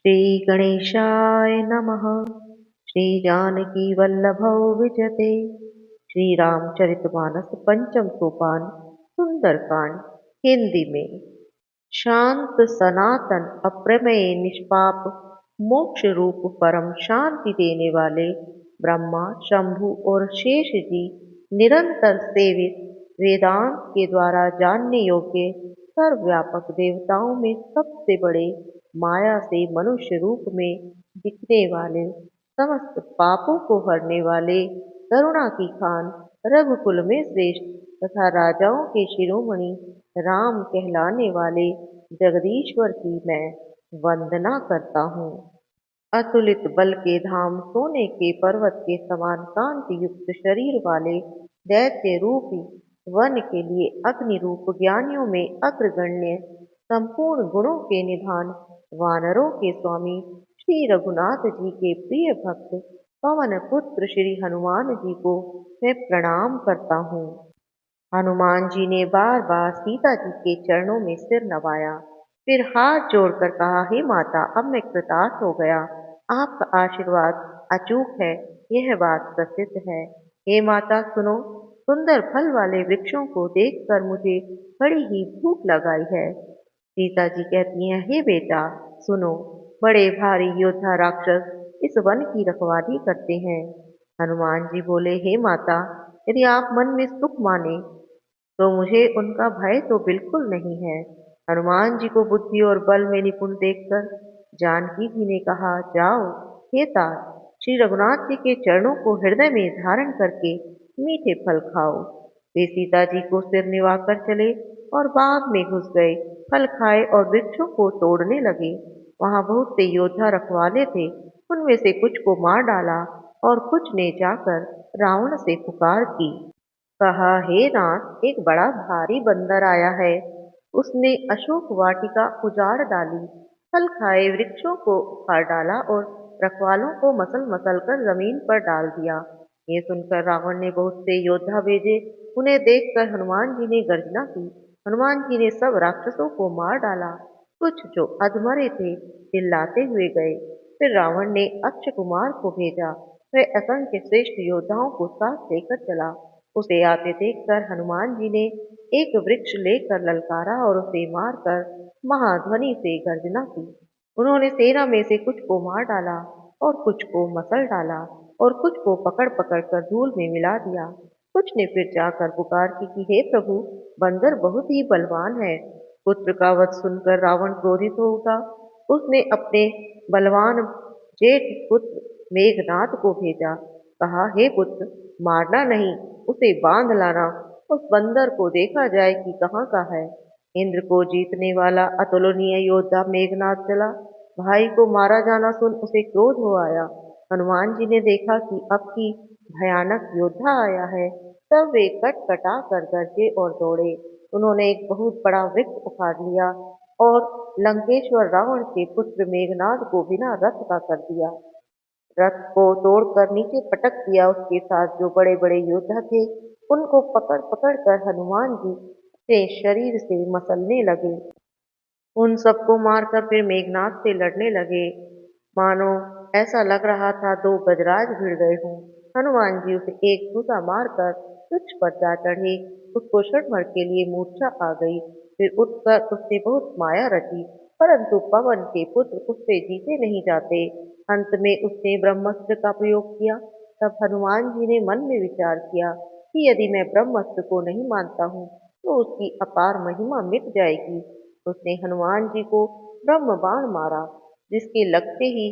श्री गणेशाय नमः। श्री जानकी वल्लभौ विजयते। श्री रामचरितमानस पंचम सोपान सुंदरकांड। हिंदी में। शांत सनातन अप्रमेय निष्पाप मोक्ष रूप परम शांति देने वाले ब्रह्मा शंभु और शेष जी निरंतर सेवित वेदांत के द्वारा जानने योग्य सर्वव्यापक देवताओं में सबसे बड़े माया से मनुष्य रूप में दिखने वाले समस्त पापों को हरने वाले करुणा की खान रघुकुल में श्रेष्ठ तथा राजाओं के शिरोमणि राम कहलाने वाले जगदीश्वर की मैं वंदना करता हूँ। अतुलित बल के धाम सोने के पर्वत के समान कांति युक्त शरीर वाले दैत्य रूपी वन के लिए अग्नि रूप ज्ञानियों में अग्रगण्य संपूर्ण गुणों के निधान वानरों के स्वामी श्री रघुनाथ जी के प्रिय भक्त पवन पुत्र श्री हनुमान जी को मैं प्रणाम करता हूँ। हनुमान जी ने बार बार सीता जी के चरणों में सिर नवाया, फिर हाथ जोड़कर कहा, हे माता, अब मैं कृतार्थ हो गया। आपका आशीर्वाद अचूक है, यह बात प्रसिद्ध है। हे माता सुनो, सुंदर फल वाले वृक्षों को देखकर मुझे बड़ी ही भूख लगाई है। सीता जी कहती हैं, हे बेटा सुनो, बड़े भारी योद्धा राक्षस इस वन की रखवाली करते हैं। हनुमान जी बोले, हे माता, यदि आप मन में सुख माने तो मुझे उनका भय तो बिल्कुल नहीं है। हनुमान जी को बुद्धि और बल में निपुण देखकर जानकी जी ने कहा, जाओ हे तात, श्री रघुनाथ जी के चरणों को हृदय में धारण करके मीठे फल खाओ। वे सीता जी को सिर निवाकर चले और बाग में घुस गए, फल खाए और वृक्षों को तोड़ने लगे। वहां बहुत से योद्धा रखवाले थे, उनमें से कुछ को मार डाला और कुछ ने जाकर रावण से पुकार की। कहा, हे नाथ, एक बड़ा भारी बंदर आया है। उसने अशोक वाटिका उजाड़ डाली, फल खाए वृक्षों को उखाड़ डाला और रखवालों को मसल मसल कर जमीन पर डाल दिया। ये सुनकर रावण ने बहुत से योद्धा भेजे। उन्हें देखकर हनुमान जी ने गर्जना की। हनुमान जी ने सब राक्षसों को मार डाला। कुछ जो अधमरे थे चिल्लाते हुए गए। फिर रावण ने अक्ष कुमार को भेजा। वह असंख्य श्रेष्ठ योद्धाओं को साथ लेकर चला। उसे आते देखकर हनुमान जी ने एक वृक्ष लेकर ललकारा और उसे मारकर महाध्वनि से गर्जना की। उन्होंने सेना में से कुछ को मार डाला और कुछ को मसल डाला और कुछ को पकड़ पकड़ कर धूल में मिला दिया। कुछ ने फिर जाकर पुकार की कि हे प्रभु, बंदर बहुत ही बलवान है। पुत्र का वध सुनकर रावण क्रोधित हो उठा। उसने अपने बलवान जेठ पुत्र मेघनाद को भेजा। कहा, हे पुत्र, मारना नहीं, उसे बांध लाना। उस बंदर को देखा जाए कि कहाँ का है। इंद्र को जीतने वाला अतुलनीय योद्धा मेघनाद चला। भाई को मारा जाना सुन उसे क्रोध हो आया। हनुमान जी ने देखा कि अब की भयानक योद्धा आया है, तब वे कटा कर गरजे और दौड़े। उन्होंने एक बहुत बड़ा वृक्ष उखाड़ लिया और लंकेश्वर रावण के पुत्र मेघनाद को बिना रथ का कर दिया। रथ को तोड़कर नीचे पटक दिया। उसके साथ जो बड़े बड़े योद्धा थे उनको पकड़ पकड़ कर हनुमान जी अपने शरीर से मसलने लगे। उन सबको मारकर फिर मेघनाद से लड़ने लगे। मानो ऐसा लग रहा था दो गजराज भिड़ गए हों। हनुमान जी उसे एक घूसा मारकर तुच्छ पर जा चढ़े। उसको क्षणभर के लिए मूर्छा आ गई। फिर उठकर उसने बहुत माया रची, परंतु पवन के पुत्र उससे जीते नहीं जाते। अंत में उसने ब्रह्मास्त्र का प्रयोग किया। तब हनुमान जी ने मन में विचार किया कि यदि मैं ब्रह्मास्त्र को नहीं मानता हूँ तो उसकी अपार महिमा मिट जाएगी। उसने हनुमान जी को ब्रह्म बाण मारा, जिसके लगते ही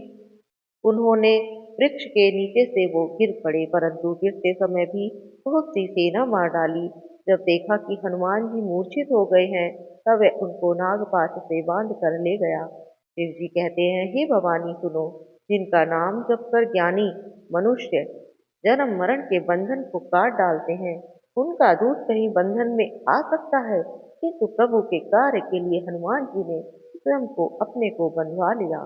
उन्होंने वृक्ष के नीचे से वो गिर पड़े, परंतु गिरते समय भी बहुत सी सेना मार डाली। जब देखा कि हनुमान जी मूर्छित हो गए हैं, तब वह उनको नागपाश से बांध कर ले गया। शिव जी कहते हैं, हे भवानी सुनो, जिनका नाम जप कर ज्ञानी मनुष्य जन्म मरण के बंधन को काट डालते हैं, उनका दूत कहीं बंधन में आ सकता है। किंतु प्रभु के कार्य के लिए हनुमान जी ने स्वयं को अपने को बंधवा लिया।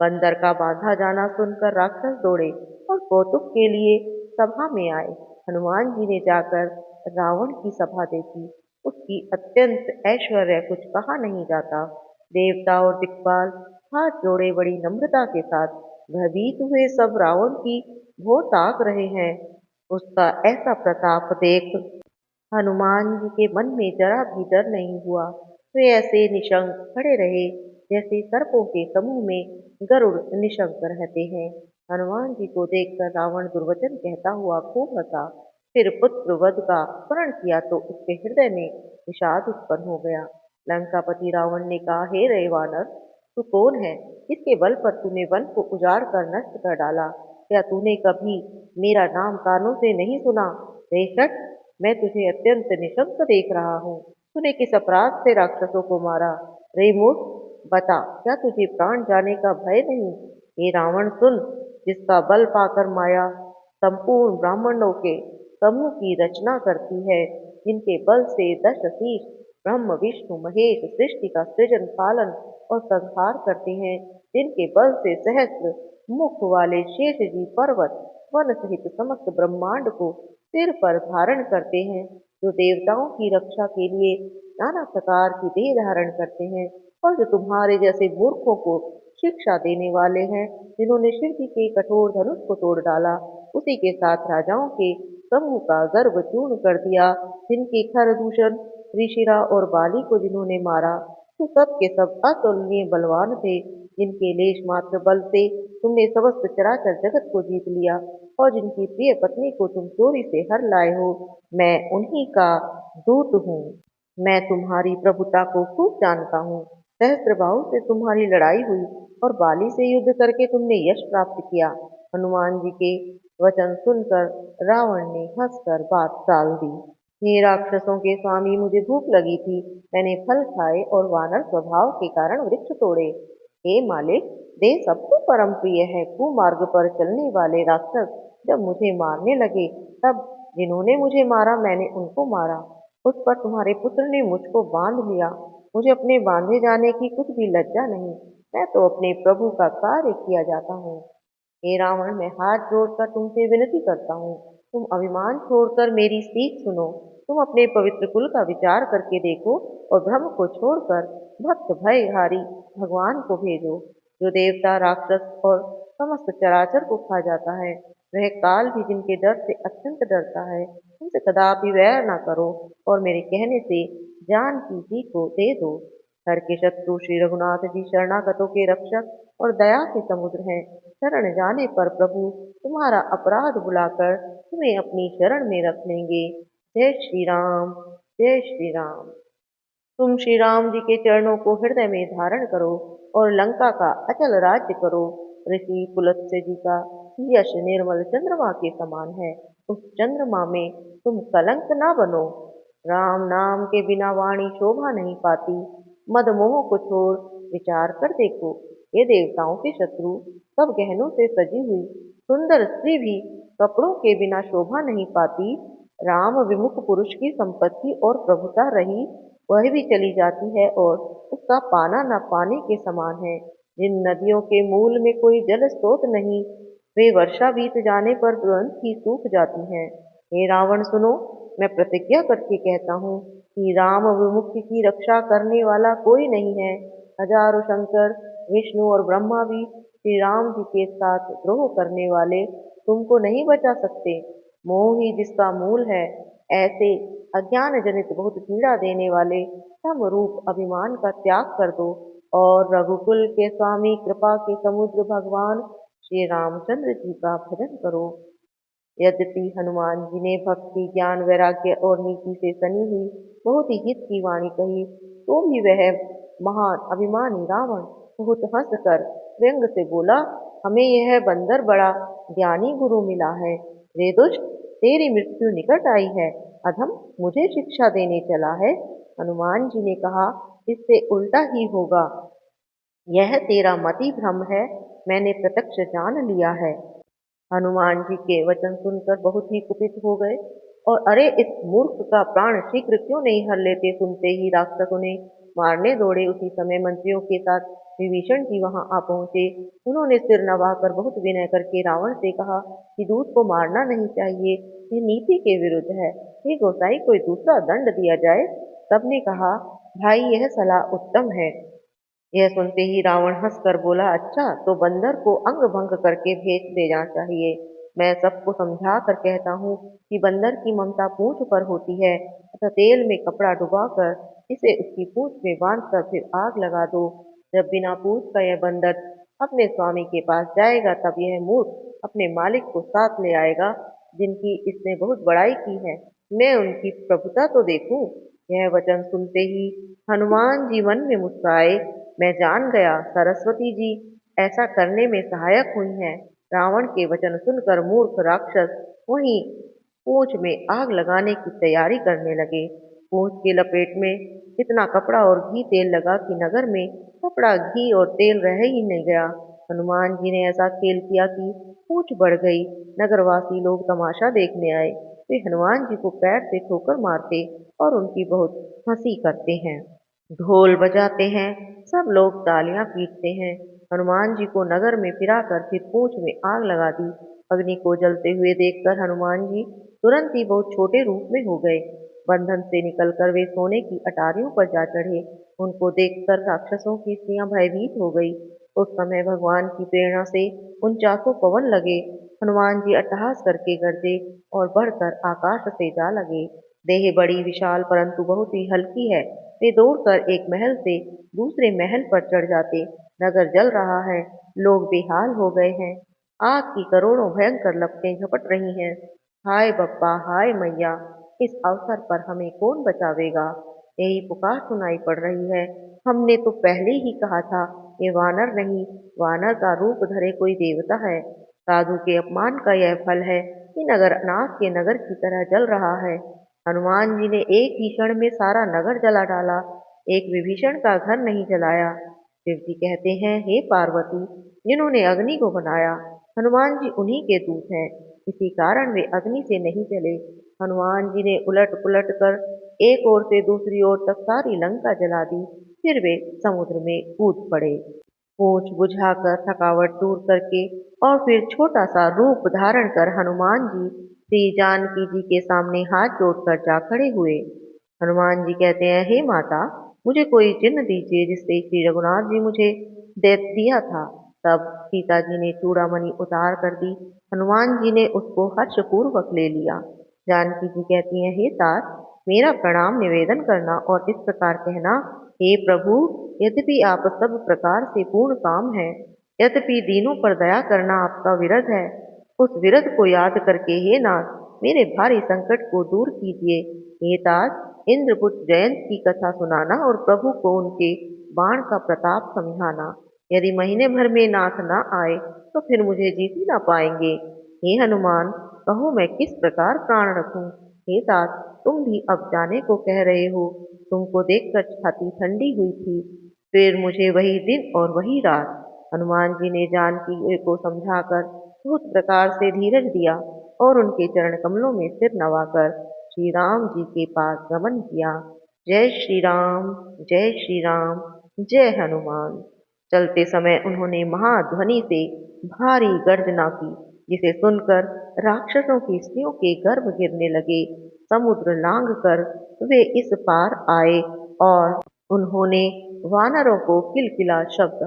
बंदर का बांधा जाना सुनकर राक्षस दौड़े और कौतुक के लिए सभा में आए। हनुमान जी ने जाकर रावण की सभा देखी। उसकी अत्यंत ऐश्वर्य कुछ कहा नहीं जाता। देवता और दिक्पाल हाथ जोड़े बड़ी नम्रता के साथ भयभीत हुए सब रावण की भोर ताक रहे हैं। उसका ऐसा प्रताप देख हनुमान जी के मन में जरा भी डर नहीं हुआ। वे ऐसे निशंक खड़े रहे जैसे सर्पों के समूह में गरुड़ निशंक रहते हैं। हनुमान जी को देखकर रावण दुर्वचन कहता हुआ खूब हंसा। फिर पुत्र वध का स्मरण किया तो उसके हृदय में विषाद उत्पन्न हो गया। लंकापति रावण ने कहा, हे रे वानर, तू कौन है? किसके बल पर तूने वन को उजाड़ कर नष्ट कर डाला? क्या तूने कभी मेरा नाम कानों से नहीं सुना? रे शठ, मैं तुझे अत्यंत निशंक देख रहा हूँ। तूने किस अपराध से राक्षसों को मारा? रे मूर्ख, बता, क्या तुझे प्राण जाने का भय नहीं? हे रावण सुन, जिसका बल पाकर माया संपूर्ण ब्राह्मणों के समूह की रचना करती है, जिनके बल से दश शीष ब्रह्म विष्णु महेश सृष्टि का सृजन पालन और संहार करते हैं, जिनके बल से सहस्त्र मुख वाले शेष जी पर्वत वन सहित समस्त ब्रह्मांड को सिर पर धारण करते हैं, जो देवताओं की रक्षा के लिए नाना प्रकार की देह धारण करते हैं, और जो तुम्हारे जैसे मूर्खों को शिक्षा देने वाले हैं, जिन्होंने शिव जी के कठोर धनुष को तोड़ डाला, उसी के साथ राजाओं के समूह का गर्व चूर्ण कर दिया, जिनके खरदूषण ऋषिरा और बाली को जिन्होंने मारा, तो सब के सब अतुलनीय बलवान थे, जिनके लेश मात्र बल से तुमने समस्त चराचर जगत को जीत लिया, और जिनकी प्रिय पत्नी को तुम चोरी से हर लाए हो। मैं उन्हीं का दूत हूँ। मैं तुम्हारी प्रभुता को खूब जानता हूँ। सहस्त्रबाहु से तुम्हारी लड़ाई हुई और बाली से युद्ध करके तुमने यश प्राप्त किया। हनुमान जी के वचन सुनकर रावण ने हंसकर बात टाल दी। हे राक्षसों के स्वामी, मुझे भूख लगी थी। मैंने फल खाए और वानर स्वभाव के कारण वृक्ष तोड़े। हे मालिक, देह सबको परम प्रिय है। कुमार्ग पर चलने वाले राक्षस जब मुझे मारने लगे, तब जिन्होंने मुझे मारा मैंने उनको मारा। उस पर तुम्हारे पुत्र ने मुझको बांध लिया। मुझे अपने बांधे जाने की कुछ भी लज्जा नहीं। मैं तो अपने प्रभु का कार्य किया जाता हूँ। हे रावण, मैं हाथ जोड़कर तुमसे विनती करता हूँ, तुम अभिमान छोड़कर मेरी सीख सुनो। तुम अपने पवित्र कुल का विचार करके देखो और भ्रम को छोड़कर भक्त भयहारी भगवान को भेजो, जो देवता राक्षस और समस्त चराचर को खा जाता है। वह काल भी जिनके डर से अत्यंत डरता है। उनसे कदापि वैर न करो और मेरे कहने से जानकी जी को दे दो। हर के शत्रु श्री रघुनाथ जी शरणागतों के रक्षक और दया के समुद्र हैं। शरण जाने पर प्रभु तुम्हारा अपराध बुलाकर तुम्हें अपनी शरण में रख लेंगे। जय श्री राम, जय श्री राम। तुम श्री राम जी के चरणों को हृदय में धारण करो और लंका का अचल राज्य करो। ऋषि पुलत्स्य जी का यश निर्मल चंद्रमा के समान है। उस चंद्रमा में तुम कलंक ना बनो। राम नाम के बिना वाणी शोभा नहीं पाती। मद मोह को छोड़ विचार कर देखो। ये देवताओं के शत्रु सब गहनों से सजी हुई सुंदर स्त्री भी कपड़ों के बिना शोभा नहीं पाती। राम विमुख पुरुष की संपत्ति और प्रभुता रही वह भी चली जाती है और उसका पाना न पाने के समान है। जिन नदियों के मूल में कोई जल स्रोत नहीं, वे वर्षा बीत जाने पर तुरंत ही सूख जाती हैं। हे रावण सुनो, मैं प्रतिज्ञा करके कहता हूँ कि राम विमुख की रक्षा करने वाला कोई नहीं है। हजारों शंकर विष्णु और ब्रह्मा भी श्री राम जी के साथ द्रोह करने वाले तुमको नहीं बचा सकते। मोह ही जिसका मूल है। ऐसे अज्ञान जनित बहुत पीड़ा देने वाले सम रूप अभिमान का त्याग कर दो और रघुकुल के स्वामी कृपा के समुद्र भगवान श्री रामचंद्र जी का भजन करो। यद्यपि हनुमान जी ने भक्ति ज्ञान वैराग्य और नीति से सनी हुई बहुत ही हित की वाणी कही, तो भी वह महान अभिमानी रावण बहुत हंसकर व्यंग से बोला, हमें यह बंदर बड़ा ज्ञानी गुरु मिला है। रे दुष्ट, तेरी मृत्यु निकट आई है। अधम, मुझे शिक्षा देने चला है। हनुमान जी ने कहा, इससे उल्टा ही होगा। यह तेरा मति भ्रम है। मैंने प्रत्यक्ष जान लिया है। हनुमान जी के वचन सुनकर बहुत ही कुपित हो गए और अरे, इस मूर्ख का प्राण शीघ्र क्यों नहीं हर लेते? सुनते ही राक्षसों ने मारने दौड़े। उसी समय मंत्रियों के साथ विभीषण जी वहां आ पहुंचे। उन्होंने सिर नवाकर बहुत विनय करके रावण से कहा कि दूत को मारना नहीं चाहिए, ये नीति के विरुद्ध है। हे गोसाई, कोई दूसरा दंड दिया जाए। सबने कहा, भाई, यह सलाह उत्तम है। यह सुनते ही रावण हंसकर बोला, अच्छा तो बंदर को अंग भंग करके भेज देना चाहिए। मैं सबको समझा कर कहता हूँ कि बंदर की ममता पूंछ पर होती है, अतः तेल में कपड़ा डुबाकर इसे उसकी पूंछ में बांधकर फिर आग लगा दो। जब बिना पूंछ का यह बंदर अपने स्वामी के पास जाएगा, तब यह मूर्ख अपने मालिक को साथ ले आएगा, जिनकी इसने बहुत बड़ाई की है। मैं उनकी प्रभुता तो देखूं। यह वचन सुनते ही हनुमान जी मन में मुस्कुराए। मैं जान गया सरस्वती जी ऐसा करने में सहायक हुई हैं। रावण के वचन सुनकर मूर्ख राक्षस वहीं पूंछ में आग लगाने की तैयारी करने लगे। पूंछ की लपेट में इतना कपड़ा और घी तेल लगा कि नगर में कपड़ा घी और तेल रह ही नहीं गया। हनुमान जी ने ऐसा खेल किया कि पूंछ बढ़ गई। नगरवासी लोग तमाशा देखने आए। वे हनुमान जी को पैर से ठोकर मारते और उनकी बहुत हंसी करते हैं। ढोल बजाते हैं, सब लोग तालियां पीटते हैं। हनुमान जी को नगर में फिराकर फिर पूंछ में आग लगा दी। अग्नि को जलते हुए देखकर हनुमान जी तुरंत ही बहुत छोटे रूप में हो गए। बंधन से निकलकर वे सोने की अटारियों पर जा चढ़े। उनको देखकर राक्षसों की स्त्रियां भयभीत हो गई। उस समय भगवान की प्रेरणा से 49 पवन लगे। हनुमान जी अट्टहास करके गरजे और बढ़कर आकाश से जा लगे। देह बड़ी विशाल परंतु बहुत ही हल्की है। वे दौड़कर एक महल से दूसरे महल पर चढ़ जाते। नगर जल रहा है, लोग बेहाल हो गए हैं। आग की करोड़ों भयंकर लपटें झपट रही हैं। हाय बप्पा, हाय मैया, इस अवसर पर हमें कौन बचावेगा? यही पुकार सुनाई पड़ रही है। हमने तो पहले ही कहा था, ये वानर नहीं, वानर का रूप धरे कोई देवता है। साधु के अपमान का यह फल है कि नगर अनाथ के नगर की तरह जल रहा है। हनुमान जी ने एक ही क्षण में सारा नगर जला डाला, एक विभीषण का घर नहीं जलाया। शिव जी कहते हैं, हे पार्वती, जिन्होंने अग्नि को बनाया, हनुमान जी उन्हीं के दूत हैं, इसी कारण वे अग्नि से नहीं जले। हनुमान जी ने उलट पुलट कर एक ओर से दूसरी ओर तक सारी लंका जला दी। फिर वे समुद्र में कूद पड़े। पूंछ बुझाकर थकावट दूर करके और फिर छोटा सा रूप धारण कर हनुमान जी श्री जानकी जी के सामने हाथ जोड़कर जा खड़े हुए। हनुमान जी कहते हैं, हे माता, मुझे कोई चिन्ह दीजिए जिससे श्री रघुनाथ जी मुझे दे दिया था। तब सीता जी ने चूड़ामणि उतार कर दी। हनुमान जी ने उसको हर्षपूर्वक ले लिया। जानकी जी कहती हैं, हे तात, मेरा प्रणाम निवेदन करना और इस प्रकार कहना, हे प्रभु, यद्यपि आप सब प्रकार से पूर्ण काम है, यद्यपि दीनों पर दया करना आपका विरध है, उस विरध को याद करके हे नाथ, मेरे भारी संकट को दूर कीजिए। हे तात, इंद्रपुत्र जयंत की कथा सुनाना और प्रभु को उनके बाण का प्रताप समझाना। यदि महीने भर में नाथ न आए तो फिर मुझे जीत ही ना पाएंगे। हे हनुमान, कहो मैं किस प्रकार प्राण रखूं? हे तात, तुम भी अब जाने को कह रहे हो। तुमको देखकर छाती ठंडी हुई थी। फिर मुझे वही दिन और वही रात। हनुमान जी ने जानकी को समझाकर बहुत प्रकार से धीरज दिया और उनके चरण कमलों में सिर नवाकर श्री राम जी के पास गमन किया। जय श्री राम, जय श्री राम, जय हनुमान। चलते समय उन्होंने महाध्वनि से भारी गर्जना की, जिसे सुनकर राक्षसों की स्त्रियों के गर्भ गिरने लगे। समुद्र लांघ कर वे इस पार आए और उन्होंने वानरों को किलकिला शब्द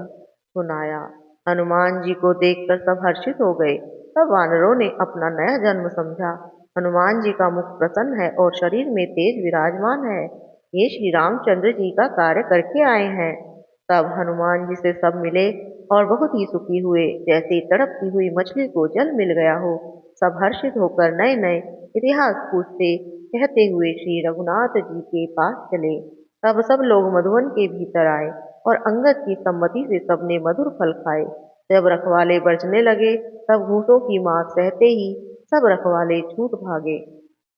सुनाया। हनुमान जी को देखकर सब हर्षित हो गए। तब वानरों ने अपना नया जन्म समझा। हनुमान जी का मुख प्रसन्न है और शरीर में तेज विराजमान है। ये श्री रामचंद्र जी का कार्य करके आए हैं। तब हनुमान जी से सब मिले और बहुत ही सुखी हुए, जैसे तड़पती हुई मछली को जल मिल गया हो। सब हर्षित होकर नए नए इतिहास पूछते कहते हुए श्री रघुनाथ जी के पास चले। तब सब लोग मधुवन के भीतर आए और अंगद की सम्मति से सबने मधुर फल खाए। जब रखवाले बरसने लगे, तब घूसों की मार सहते ही सब रखवाले छूट भागे।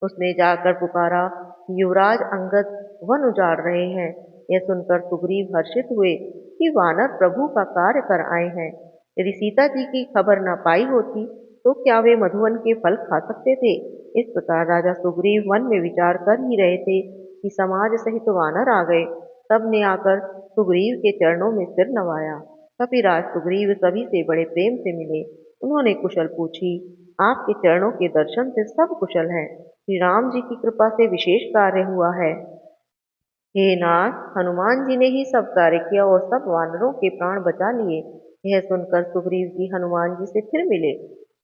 उसने जाकर पुकारा, युवराज अंगद वन उजाड़ रहे हैं। यह सुनकर सुग्रीव हर्षित हुए कि वानर प्रभु का कार्य कर आए हैं। यदि सीता जी की खबर न पाई होती तो क्या वे मधुवन के फल खा सकते थे? इस प्रकार राजा सुग्रीव मन में विचार कर ही रहे थे कि समाज सहित वानर आ गए। तब ने आकर सुग्रीव के चरणों में सिर नवाया। कपिराज सुग्रीव सभी से बड़े प्रेम से मिले। उन्होंने कुशल पूछी। आपके चरणों के दर्शन से सब कुशल हैं। श्री राम जी की कृपा से विशेष कार्य हुआ है। हे नाथ, हनुमान जी ने ही सब कार्य किया और सब वानरों के प्राण बचा लिए। यह सुनकर सुग्रीव जी हनुमान जी से फिर मिले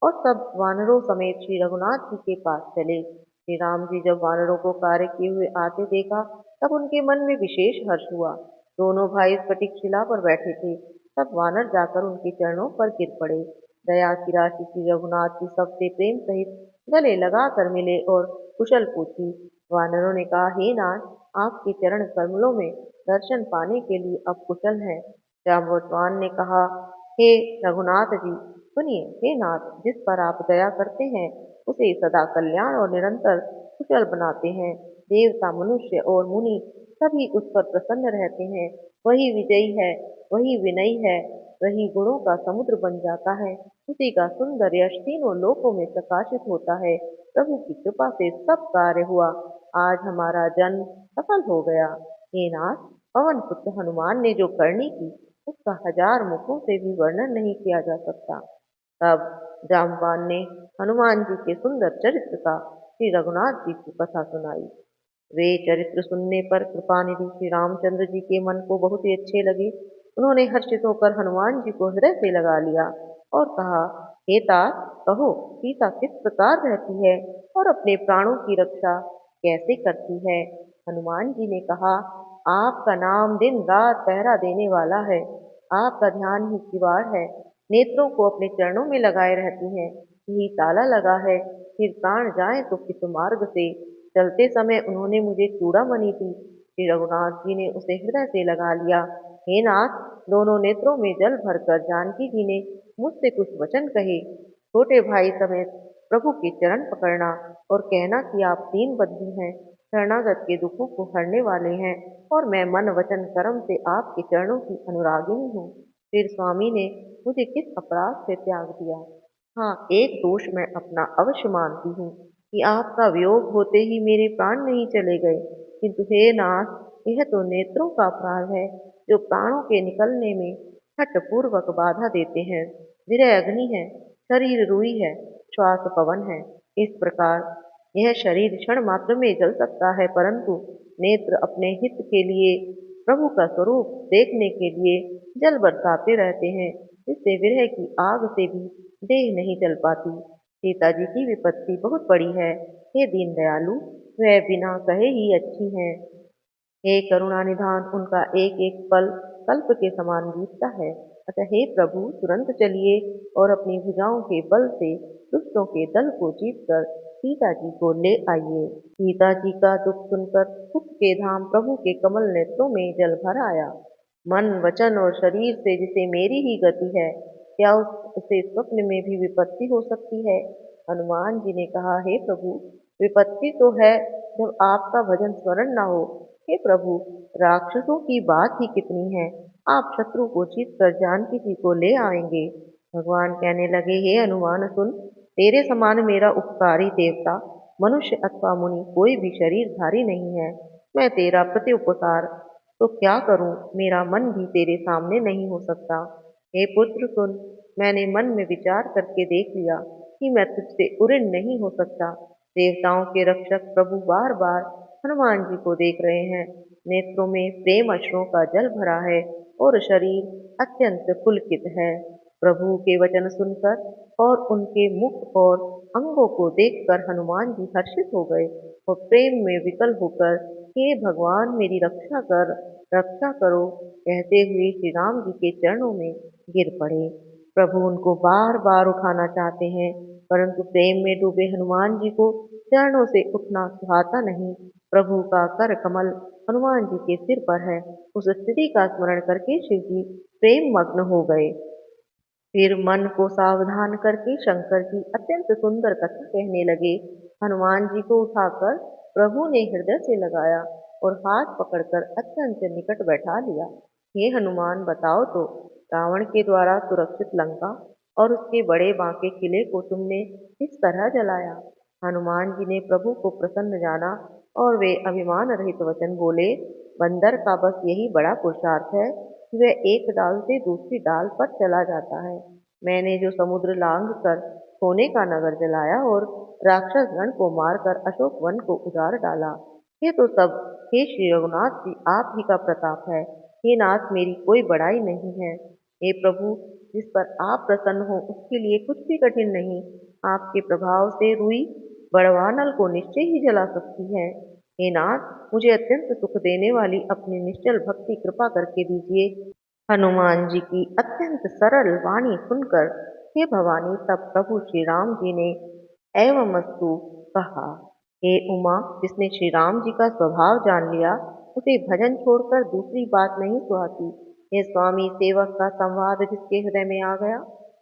और सब वानरों समेत श्री रघुनाथ जी के पास चले। श्री राम जी जब वानरों को कार्य किए हुए आते देखा तब उनके मन में विशेष हर्ष हुआ। दोनों भाई स्फटिक शिला पर बैठे थे। तब वानर जाकर उनके चरणों पर गिर पड़े। दया की राशि श्री रघुनाथ जी सबसे प्रेम सहित गले लगा कर मिले और कुशल पूछी। वानरों ने कहा, हे नाथ, आपके चरण कमलों में दर्शन पाने के लिए अब कुशल हैं। जाम्बवतवान ने कहा, हे रघुनाथ जी, सुनिए। हे नाथ, जिस पर आप दया करते हैं उसे सदा कल्याण और निरंतर कुशल बनाते हैं। देवता, मनुष्य और मुनि सभी उस पर प्रसन्न रहते हैं। वही विजयी है, वही विनयी है, वही गुणों का समुद्र बन जाता है। उसी का सुंदर यश तीनों लोकों में प्रकाशित होता है। प्रभु की कृपा से सब कार्य हुआ। आज हमारा जन्म सफल हो गया। हे नाथ, पवन पुत्र हनुमान ने जो करनी की उसका 1000 मुखों से भी वर्णन नहीं किया जा सकता। तब जामवान ने हनुमान जी के सुंदर चरित्र का श्री रघुनाथ जी की कथा सुनाई। वे चरित्र सुनने पर कृपानिधि श्री रामचंद्र जी के मन को बहुत ही अच्छे लगे। उन्होंने हर्षित होकर हनुमान जी को हृदय से लगा लिया और कहा, हे तात, कहो सीता किस प्रकार रहती है और अपने प्राणों की रक्षा कैसे करती है। हनुमान जी ने कहा, आपका नाम दिन रात पहरा देने वाला है। आपका ध्यान ही किवाड़ है। नेत्रों को अपने चरणों में लगाए रहती हैं। यही ताला लगा है। फिर प्राण जाए तो किस मार्ग से। चलते समय उन्होंने मुझे चूड़ामणि दी। श्री रघुनाथ जी ने उसे हृदय से लगा लिया। हे नाथ, दोनों नेत्रों में जल भरकर जानकी जी ने मुझसे कुछ वचन कहे। छोटे भाई समेत प्रभु के चरण पकड़ना और कहना कि आप दीन बंधु हैं, शरणागत के दुखों को हरने वाले हैं और मैं मन वचन कर्म से आपके चरणों की अनुरागिनी हूँ। फिर स्वामी ने मुझे किस अपराध से त्याग दिया। हाँ, एक दोष मैं अपना अवश्य मानती हूँ कि आपका वियोग होते ही मेरे प्राण नहीं चले गए, किंतु हे नाथ, यह तो नेत्रों का अपराध है जो प्राणों के निकलने में हठपूर्वक बाधा देते हैं। विरह अग्नि है, शरीर रुई है, श्वास पवन है। इस प्रकार यह शरीर क्षण मात्र में जल सकता है, परंतु नेत्र अपने हित के लिए, प्रभु का स्वरूप देखने के लिए जल बरसाते रहते हैं, जिससे विरह की आग से भी देह नहीं जल पाती। सीता जी की विपत्ति बहुत बड़ी है। हे दीन दयालु, वह बिना कहे ही अच्छी हैं। हे करुणा निधान, उनका एक एक पल कल्प के समान बीतता है। अतः हे प्रभु, तुरंत चलिए और अपनी भुजाओं के बल से दुष्टों के दल को जीतकर सीता जी को ले आइए। सीता जी का दुख सुनकर सुख के धाम प्रभु के कमल नेत्रों में जल भर आया। मन, वचन और शरीर से जिसे मेरी ही गति है, क्या उसे स्वप्न में भी विपत्ति हो सकती है। हनुमान जी ने कहा, हे प्रभु, विपत्ति तो है जब आपका भजन स्मरण न हो। हे प्रभु, राक्षसों की बात ही कितनी है, आप शत्रु को जीत कर जानकी जी को ले आएंगे। भगवान कहने लगे, हे हनुमान सुन, तेरे समान मेरा उपकारी देवता, मनुष्य अथवा मुनि कोई भी शरीरधारी नहीं है। मैं तेरा प्रत्युपकार तो क्या करूं, मेरा मन भी तेरे सामने नहीं हो सकता। हे पुत्र सुन, मैंने मन में विचार करके देख लिया कि मैं तुझसे उऋण नहीं हो सकता। देवताओं के रक्षक प्रभु बार बार हनुमान जी को देख रहे हैं। नेत्रों में प्रेम अश्रुओं का जल भरा है और शरीर अत्यंत पुलकित है। प्रभु के वचन सुनकर और उनके मुख और अंगों को देखकर हनुमान जी हर्षित हो गए और प्रेम में विकल होकर, हे भगवान, मेरी रक्षा करो कहते हुए श्री राम जी के चरणों में गिर पड़े। प्रभु उनको बार बार उठाना चाहते हैं, परंतु प्रेम में डूबे हनुमान जी को चरणों से उठना सुहाता नहीं। प्रभु का कर कमल हनुमान जी के सिर पर है। उस स्थिति का स्मरण करके शिव जी प्रेम मग्न हो गए। फिर मन को सावधान करके शंकर जी अत्यंत सुंदर कथा कहने लगे। हनुमान जी को उठाकर प्रभु ने हृदय से लगाया और हाथ पकड़कर अत्यंत निकट बैठा लिया। हे हनुमान, बताओ तो, रावण के द्वारा सुरक्षित लंका और उसके बड़े बांके किले को तुमने किस तरह जलाया। हनुमान जी ने प्रभु को प्रसन्न जाना और वे अभिमान रहित वचन बोले, बंदर का बस यही बड़ा पुरुषार्थ है कि वह एक डाल से दूसरी डाल पर चला जाता है। मैंने जो समुद्र लांघ कर सोने का नगर जलाया और राक्षस गण को मारकर अशोक वन को उजाड़ डाला, ये तो सब हे श्री रघुनाथ जी, आप ही का प्रताप है। हे नाथ, मेरी कोई बड़ाई नहीं है। हे प्रभु, जिस पर आप प्रसन्न हो उसके लिए कुछ भी कठिन नहीं। आपके प्रभाव से रुई बड़वानल को निश्चय ही जला सकती है। हे नाथ, मुझे अत्यंत सुख देने वाली अपनी निश्चल भक्ति कृपा करके दीजिए। हनुमान जी की अत्यंत सरल वाणी सुनकर हे भवानी, तब प्रभु श्री राम जी ने एवमस्तु कहा। हे उमा, जिसने श्री राम जी का स्वभाव जान लिया उसे भजन छोड़कर दूसरी बात नहीं सुहाती। हे स्वामी, सेवक का संवाद जिसके हृदय में आ गया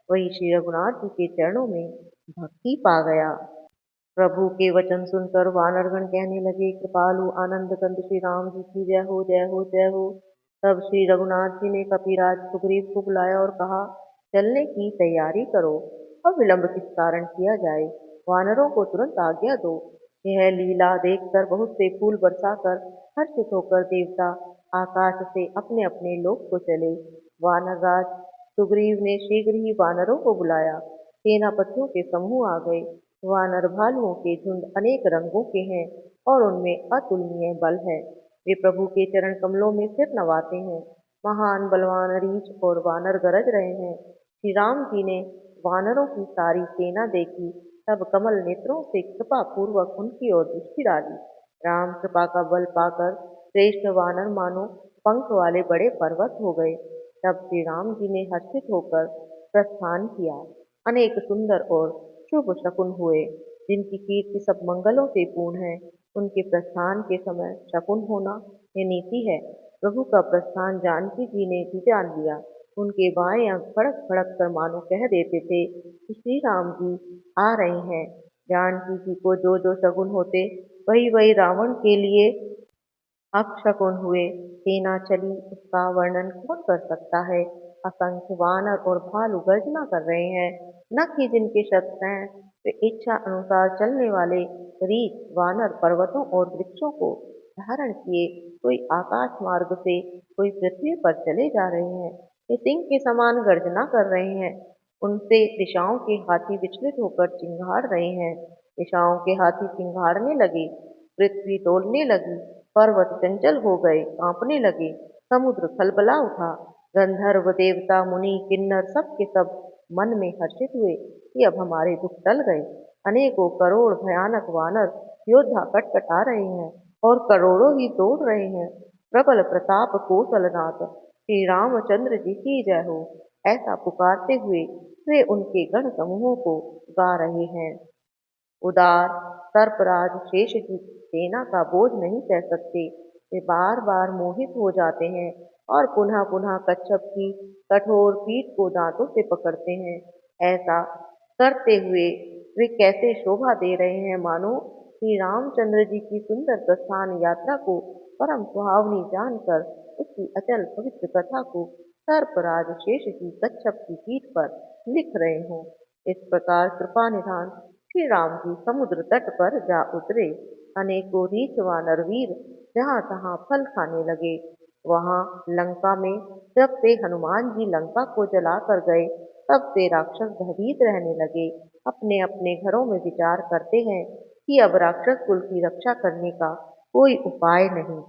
वही श्री रघुनाथ जी के चरणों में भक्ति पा गया। प्रभु के वचन सुनकर वानरगण कहने लगे, कृपालु आनंद कंद श्री राम जी की जय हो, जय हो, जय हो। तब श्री रघुनाथ जी ने कपिराज सुग्रीव को बुलाया और कहा, चलने की तैयारी करो। अब विलंब किस कारण किया जाए, वानरों को तुरंत आज्ञा दो। यह लीला देखकर बहुत से फूल बरसाकर हर्षित होकर देवता आकाश से अपने अपने लोक को चले। वानरराज सुग्रीव ने शीघ्र ही वानरों को बुलाया। सेनापतियों के समूह आ गए। वानर भालुओं के झुंड अनेक रंगों के हैं और उनमें अतुलनीय बल है। वे प्रभु के चरण कमलों में सिर नवाते हैं। महान बलवान रीछ और वानर गरज रहे हैं। श्री राम जी ने वानरों की सारी सेना देखी, तब कमल नेत्रों से कृपा पूर्वक उनकी ओर दृष्टि डाली। राम कृपा का बल पाकर श्रेष्ठ वानर मानो पंख वाले बड़े पर्वत हो गए। तब श्री राम जी ने हर्षित होकर प्रस्थान किया। अनेक सुंदर और शुभ शकुन हुए, जिनकी कीर्ति सब मंगलों से पूर्ण है। उनके प्रस्थान के समय शकुन होना यह नीति है। प्रभु का प्रस्थान जानकी जी ने भी जान लिया। उनके बाएं अंग फड़क फड़क कर मानो कह देते थे कि श्री राम जी आ रहे हैं। जानकी जी को जो जो शगुन होते वही वही रावण के लिए अपशकुन हुए। सेना चली उसका वर्णन कौन कर सकता है। असंख्य वानर और भालू गर्जना कर रहे हैं। नख ही जिनके शस्त्र हैं, वे इच्छा अनुसार चलने वाले रीछ वानर पर्वतों और वृक्षों को धारण किए कोई आकाश मार्ग से कोई पृथ्वी पर चले जा रहे हैं। वे सिंह के समान गर्जना कर रहे हैं। उनसे दिशाओं के हाथी विचलित होकर चिंगाड़ रहे हैं। दिशाओं के हाथी चिंगाड़ने लगे, पृथ्वी डोलने लगी, पर्वत चंचल हो गए, कांपने लगे, समुद्र खलबला उठा। गंधर्व देवता मुनि किन्नर सब के सब मन में हर्षित हुए कि अब हमारे दुख टल गए। अनेकों करोड़ भयानक वानर योद्धा कटकटा रहे हैं और करोड़ों ही दौड़ रहे हैं। प्रबल प्रताप कौशलनाथ श्री रामचंद्र जी की जय हो, ऐसा पुकारते हुए वे उनके गण समूहों को गा रहे हैं। उदार सर्पराज शेष की सेना का बोझ नहीं सह सकते। वे बार बार मोहित हो जाते हैं और पुनः पुनः कच्छप की कठोर पीठ को दांतों से पकड़ते हैं। ऐसा करते हुए वे कैसे शोभा दे रहे हैं, मानो श्री रामचंद्र जी की सुंदर प्रस्थान यात्रा को परम सुहावनी जानकर उसकी अचल पवित्र कथा को सर्पराज शेष की कच्छप की पीठ पर लिख रहे हों। इस प्रकार कृपा निधान श्री राम जी समुद्र तट पर जा उतरे। अनेकों रीछ वानर वीर जहाँ तहाँ फल खाने लगे। वहां लंका में जब से हनुमान जी लंका को जला कर गए, तब से राक्षस भयभीत रहने लगे। अपने अपने घरों में विचार करते हैं कि अब राक्षस कुल की रक्षा करने का कोई उपाय नहीं।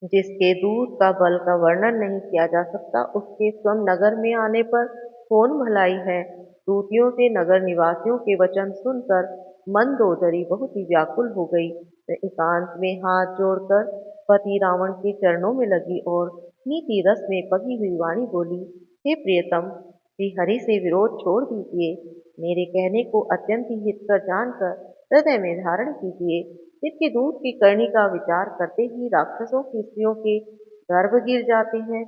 जिसके दूत का बल का वर्णन नहीं किया जा सकता, उसके स्वयं नगर में आने पर कौन भलाई है। दूतियों से नगर निवासियों के वचन सुनकर मंदोदरी बहुत ही व्याकुल हो गई। वह एकांत में हाथ जोड़कर पति रावण के चरणों में लगी और नीति रस में पगी हुई वाणी बोली, हे प्रियतम, श्री हरि से विरोध छोड़ दीजिए। मेरे कहने को अत्यंत ही हितकर जानकर हृदय में धारण कीजिए। जिसके दूध की करनी का विचार करते ही राक्षसों की स्त्रियों के गर्भ गिर जाते हैं।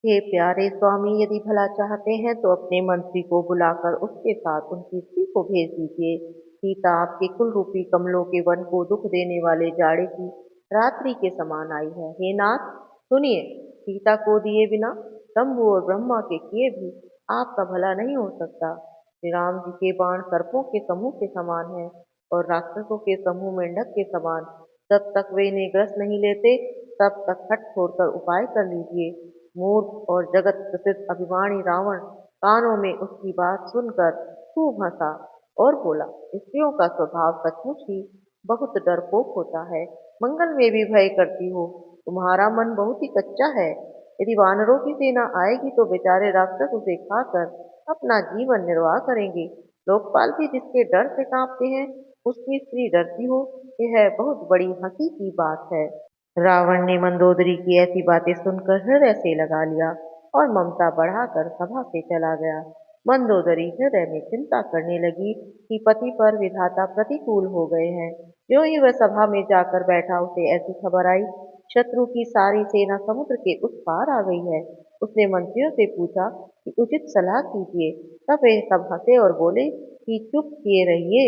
हे प्यारे स्वामी, यदि भला चाहते हैं तो अपने मंत्री को बुलाकर उसके साथ उनकी स्त्री को भेज दीजिए। सीता आपके कुल रूपी कमलों के वन को दुख देने वाले जाड़े की रात्रि के समान आई है। हे नाथ, सुनिए, सीता को दिए बिना शंभु और ब्रह्मा के किए भी आपका भला नहीं हो सकता। श्री राम जी के बाण सर्पों के समूह के समान है और राक्षसों के समूह मेंढक के समान। जब तक वे इन्हें ग्रस नहीं लेते, तब तक हट छोड़कर उपाय कर लीजिए। मूर्ख और जगत प्रसिद्ध अभिमानी रावण कानों में उसकी बात सुनकर खूब हंसा और बोला, स्त्रियों का स्वभाव सचमुच ही बहुत डरपोक होता है। मंगल में भी भय करती हो। तुम्हारा मन बहुत ही कच्चा है। यदि वानरों की सेना आएगी तो बेचारे राक्षस उसे खाकर अपना जीवन निर्वाह करेंगे। लोकपाल भी जिसके डर से कांपते हैं, उसकी स्त्री डरती हो, यह बहुत बड़ी हंसी की बात है। रावण ने मंदोदरी की ऐसी बातें सुनकर हृदय से लगा लिया और ममता बढ़ाकर सभा से चला गया। मंदोदरी हृदय में चिंता करने लगी कि पति पर विधाता प्रतिकूल हो गए हैं। जो ही वह सभा में जाकर बैठा, उसे ऐसी खबर आई, शत्रु की सारी सेना समुद्र के उस पार आ गई है। उसने मंत्रियों से पूछा कि उचित सलाह कीजिए। तब वे सब हंसे और बोले कि चुप किए रहिए,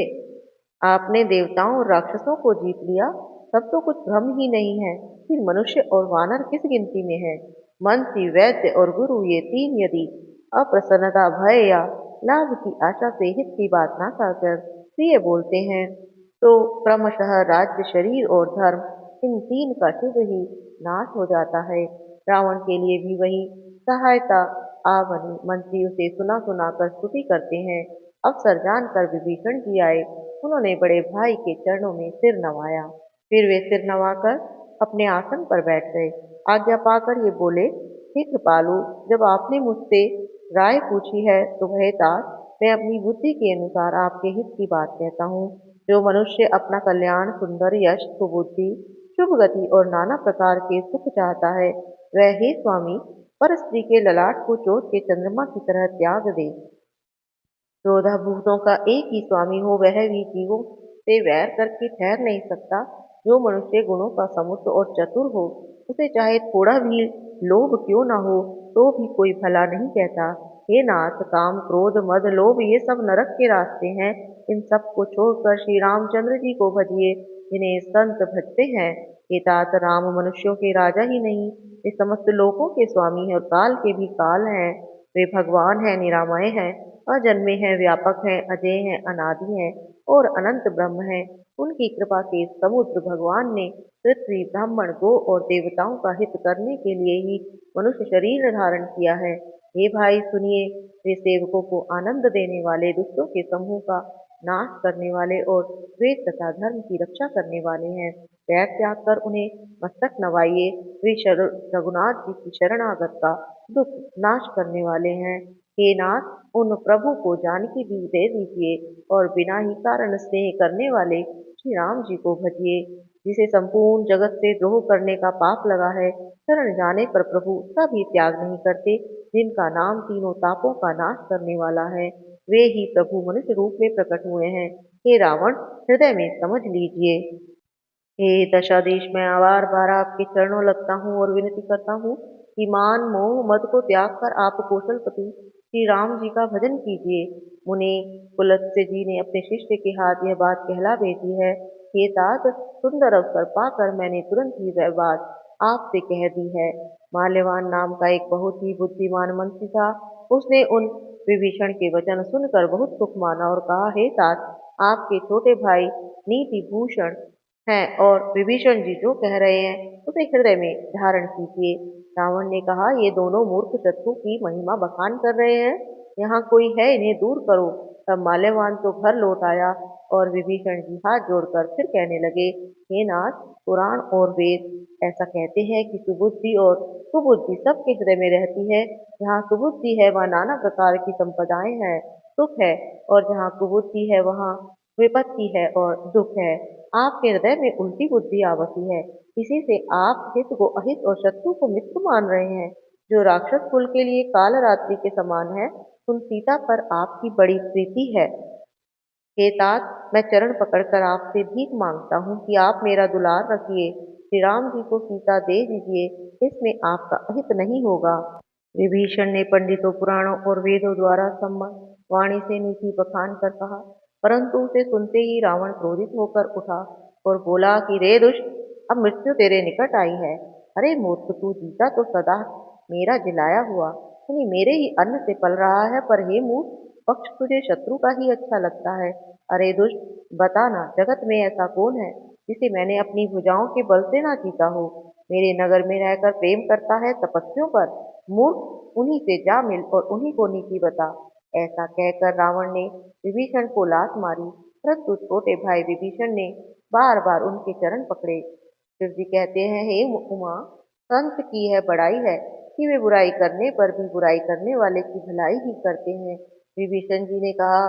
आपने देवताओं और राक्षसों को जीत लिया, तब तो कुछ भ्रम ही नहीं है। फिर मनुष्य और वानर किस गिनती में है? मंत्री, वैद्य और गुरु, ये तीन यदि अप्रसन्नता, भय या लाभ की आशा से हित की बात ना कहकर प्रिय बोलते हैं, तो क्रमशः राज्य, शरीर और धर्म, इन तीन का शीघ्र ही नाश हो जाता है। रावण के लिए भी वही सहायता आ बनी। मंत्री उसे सुना सुना कर स्तुति करते हैं। अवसर जानकर विभीषण जी आए। उन्होंने बड़े भाई के चरणों में सिर नवाया। फिर वे सिर नवाकर अपने आसन पर बैठ गए। आज्ञा पाकर ये बोले, हे कृपालु, जब आपने मुझसे राय पूछी है तो भय तात, मैं अपनी बुद्धि के अनुसार आपके हित की बात कहता हूँ। जो मनुष्य अपना कल्याण, सुंदर यश, सुबुद्धि, शुभ गति और नाना प्रकार के सुख चाहता है, वह हे स्वामी पर स्त्री के ललाट को चोट के चंद्रमा की तरह त्याग दे। 14 भूतों का एक ही स्वामी हो, वह भी जीवों से वैर करके ठहर नहीं सकता। जो मनुष्य गुणों का समुद्र और चतुर हो, उसे चाहे थोड़ा भी लोभ क्यों न हो, तो भी कोई भला नहीं कहता। हे नाथ, काम, क्रोध, मद, लोभ, ये सब नरक के रास्ते हैं। इन सब को छोड़कर श्री रामचंद्र जी को भजिए, जिन्हें संत भजते हैं। हे तात, राम मनुष्यों के राजा ही नहीं, वे समस्त लोकों के स्वामी हैं और काल के भी काल हैं। वे भगवान हैं, निरामय हैं, अजन्मे हैं, व्यापक हैं, अजय हैं, अनादि हैं और अनंत ब्रह्म हैं। उनकी कृपा से समुद्र भगवान ने पृथ्वी, ब्राह्मण, गो और देवताओं का हित करने के लिए ही मनुष्य शरीर धारण किया है। हे भाई सुनिए, वे सेवकों को आनंद देने वाले, दुष्टों के समूह का नाश करने वाले और वेद तथा धर्म की रक्षा करने वाले हैं। पैर त्याग कर उन्हें मस्तक नवाइए। वे रघुनाथ जी की शरणागत का दुख नाश करने वाले हैं। हे नाथ, उन प्रभु को जानकी भी दे दीजिए और बिना ही कारण स्नेह करने वाले श्री राम जी को भजिए। जिसे संपूर्ण जगत से द्रोह करने का पाप लगा है, शरण जाने पर प्रभु उसका भी त्याग नहीं करते। जिनका नाम तीनों तापों का नाश करने वाला है, वे ही प्रभु मनुष्य रूप में प्रकट हुए हैं। हे रावण, हृदय में समझ लीजिए। हे दशाधीश, मैं बार बार आपके चरणों लगता हूँ और विनती करता हूँ कि मान, मोह, मद को त्याग कर आप कौशलपति श्री राम जी का भजन कीजिए। मुनि पुलत्स्य जी ने अपने शिष्य के हाथ यह बात कहला भेजी है। हे तात, सुंदर अवसर पाकर मैंने तुरंत ही वह बात आपसे कह दी है। माल्यवान नाम का एक बहुत ही बुद्धिमान मंत्री था। उसने उन विभीषण के वचन सुनकर बहुत सुख माना और कहा, हे तात, आपके छोटे भाई नीति भूषण हैं और विभीषण जी जो कह रहे हैं उसे हृदय में धारण कीजिए। रावण ने कहा, ये दोनों मूर्ख शत्रु की महिमा बखान कर रहे हैं। यहाँ कोई है, इन्हें दूर करो। तब माल्यवान तो घर लौट आया और विभीषण जी हाथ जोड़कर फिर कहने लगे, हे नाथ, पुराण और वेद ऐसा कहते हैं कि सुबुद्धि और कुबुद्धि सबके हृदय में रहती है। जहाँ सुबुद्धि है वहाँ नाना प्रकार की संपदाएं हैं, सुख है, और जहाँ कुबुद्धि है वहाँ विपत्ति है और दुख है। आपके हृदय में उल्टी बुद्धि आ बसी है। इसी से आप हित को अहित और शत्रु को मित्र मान रहे हैं। जो राक्षस कुल के लिए काल रात्रि के समान है, उन सीता पर आपकी बड़ी प्रीति है। हे तात, मैं चरण पकड़कर आपसे भीख मांगता हूँ कि आप मेरा दुलार रखिए। श्री राम जी को सीता दे दीजिए, इसमें आपका अहित नहीं होगा। विभीषण ने पंडितों, पुराणों और वेदों द्वारा सम्मत वाणी से नीति बखान कर कहा, परंतु उसे सुनते ही रावण क्रोधित होकर उठा और बोला कि रे दुष्ट, अब मृत्यु तेरे निकट आई है। अरे मूर्ख, तू जीता तो सदा मेरा जिलाया हुआ, यानी मेरे ही अन्न से पल रहा है, पर हे मूर्ख, पक्ष तुझे शत्रु का ही अच्छा लगता है। अरे दुष्ट, बता ना, जगत में ऐसा कौन है जिसे मैंने अपनी भुजाओं के बल से ना जीता हो। मेरे नगर में रहकर प्रेम करता है तपस्वियों पर। मूर्ख, उन्हीं से जा मिल और उन्हीं को नीति बता। ऐसा कहकर रावण ने विभीषण को लात मारी, परंतु छोटे भाई विभीषण ने बार बार उनके चरण पकड़े शिव जी कहते हैं, हे उमा, संत की है बड़ाई है कि वे बुराई करने पर भी बुराई करने वाले की भलाई ही करते हैं। विभीषण जी ने कहा,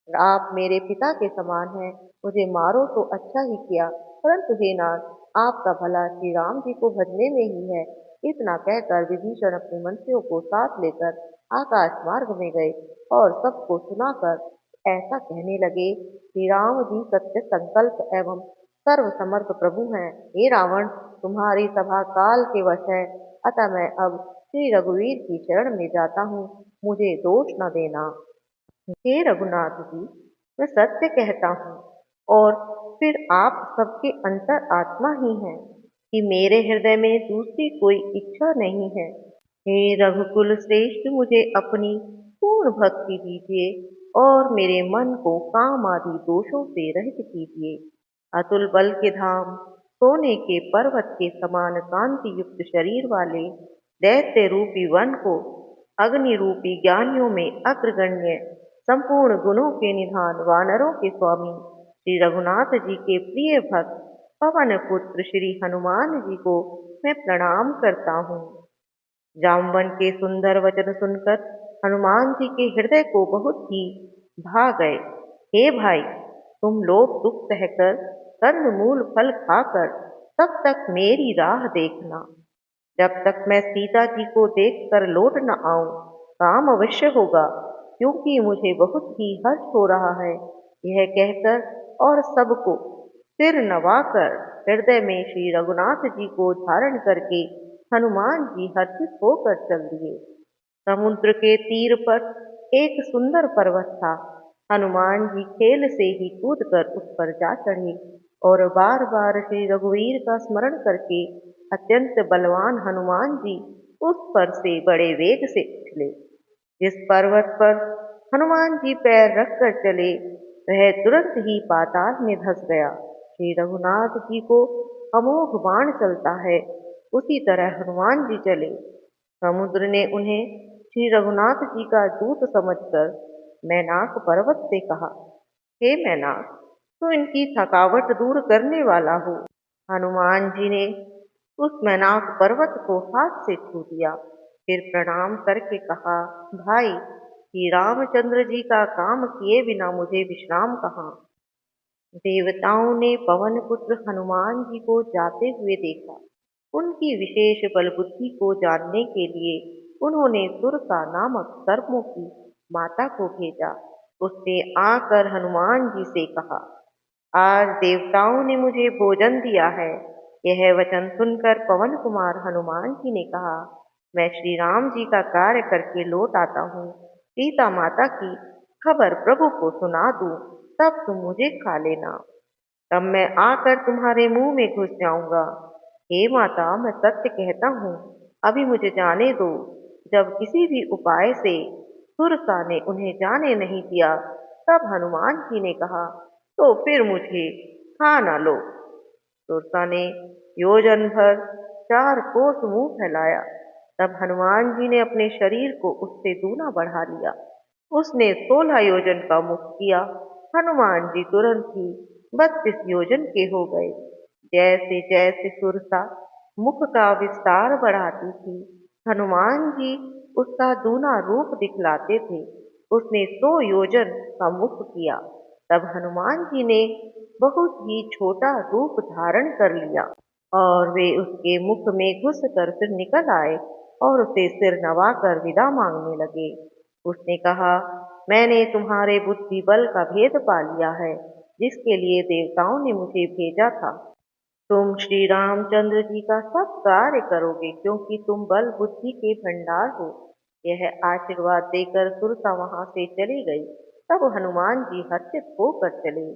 आप मेरे पिता के समान हैं, मुझे मारो तो अच्छा ही किया, परंतु हे नाथ, आपका भला श्री राम जी को भजने में ही है। इतना कहकर विभीषण अपने मंत्रियों को साथ लेकर आकाश मार्ग में गए और सबको सुनाकर ऐसा कहने लगे, श्री राम जी सत्य संकल्प एवं सर्व समर्थ प्रभु हैं। हे रावण, तुम्हारी सभा काल के वश है, अतः मैं अब श्री रघुवीर की शरण में जाता हूँ, मुझे दोष न देना। हे रघुनाथ जी, मैं सत्य कहता हूँ और फिर आप सबके अंतर आत्मा ही हैं कि मेरे हृदय में दूसरी कोई इच्छा नहीं है। हे रघुकुल श्रेष्ठ, मुझे अपनी पूर्ण भक्ति दीजिए और मेरे मन को काम आदि दोषों से रहित कीजिए। अतुल बल के धाम, सोने के पर्वत के समान कांति युक्त शरीर वाले दैत्य रूपी वन को अग्नि रूपी ज्ञानियों में अग्रगण्य, संपूर्ण गुणों के निधान वानरों के स्वामी श्री रघुनाथ जी के प्रिय भक्त पवन पुत्र श्री हनुमान जी को मैं प्रणाम करता हूँ। जामवन के सुंदर वचन सुनकर हनुमान जी के हृदय को बहुत ही भा गए। हे भाई, तुम लोग दुख सहकर कंद मूल फल खाकर तब तक मेरी राह देखना। जब तक मैं सीता जी को देखकर लौट न आऊं, काम अवश्य होगा, क्योंकि मुझे बहुत ही हर्ष हो रहा है। यह कहकर और सबको सिर नवाकर हृदय में श्री रघुनाथ जी को धारण करके हनुमान जी हर्षित होकर चल दिए। समुद्र के तीर पर एक सुंदर पर्वत था। हनुमान जी खेल से ही कूदकर उस पर जा चढ़े और बार बार श्री रघुवीर का स्मरण करके अत्यंत बलवान हनुमान जी उस पर से बड़े वेग से उछले। जिस पर्वत पर हनुमान जी पैर रखकर चले, वह तुरंत ही पाताल में धंस गया। श्री रघुनाथ जी को अमोघ बाण चलता है, उसी तरह हनुमान जी चले। समुद्र ने उन्हें श्री रघुनाथ जी का दूत समझकर मैनाक पर्वत से कहा, हे मैनाक, तू इनकी थकावट दूर करने वाला हो। हनुमान जी ने उस मैनाक पर्वत को हाथ से छू दिया, फिर प्रणाम करके कहा, भाई, श्री रामचंद्र जी का काम किए बिना मुझे विश्राम कहाँ। देवताओं ने पवन पुत्र हनुमान जी को जाते हुए देखा। उनकी विशेष बल बुद्धि को जानने के लिए उन्होंने सुरसा नामक सर्पों की माता को भेजा। उसने आकर हनुमान जी से कहा, आज देवताओं ने मुझे भोजन दिया है। यह वचन सुनकर पवन कुमार हनुमान जी ने कहा, मैं श्री राम जी का कार्य करके लौट आता हूँ। सीता माता की खबर प्रभु को सुना दूं, तब तुम मुझे खा लेना। तब मैं आकर तुम्हारे मुंह में घुस जाऊंगा। हे माता, मैं सत्य कहता हूँ, अभी मुझे जाने दो। जब किसी भी उपाय से सुरसा ने उन्हें जाने नहीं दिया, तब हनुमान जी ने कहा, तो फिर मुझे खा न लो। सुरसा ने योजन भर 4 कोस मुंह फैलाया। तब हनुमान जी ने अपने शरीर को उससे दूना बढ़ा लिया। उसने 16 योजन का मुख किया। हनुमान जी तुरंत ही 32 योजन के हो गए। जैसे जैसे सुरसा मुख का विस्तार बढ़ाती थी, हनुमान जी उसका दूना रूप दिखलाते थे। उसने 100 योजन का मुख किया। तब हनुमान जी ने बहुत ही छोटा रूप धारण कर लिया और वे उसके मुख में घुसकर फिर निकल आए और उसे सिर नवाकर विदा मांगने लगे। उसने कहा, मैंने तुम्हारे बुद्धि बल का भेद पा लिया है, जिसके लिए देवताओं ने मुझे भेजा था। तुम श्री रामचंद्र जी का सब कार्य करोगे, क्योंकि तुम बल बुद्धि के भंडार हो। यह आशीर्वाद देकर सुरसा वहां से चली गई। तब हनुमान जी हर्षित होकर चले।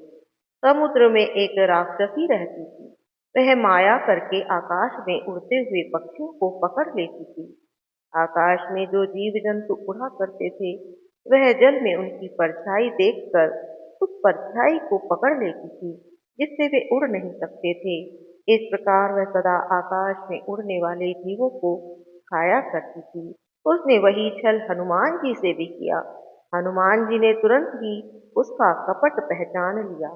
समुद्र में एक राक्षसी रहती थी। वह माया करके आकाश में उड़ते हुए पक्षियों को पकड़ लेती थी। आकाश में जो जीव जंतु उड़ा करते थे, वह जल में उनकी परछाई देखकर उस परछाई को पकड़ लेती थी, जिससे वे उड़ नहीं सकते थे। इस प्रकार वह सदा आकाश में उड़ने वाले जीवों को खाया करती थी। उसने वही छल हनुमान जी से भी किया। हनुमान जी ने तुरंत ही उसका कपट पहचान लिया।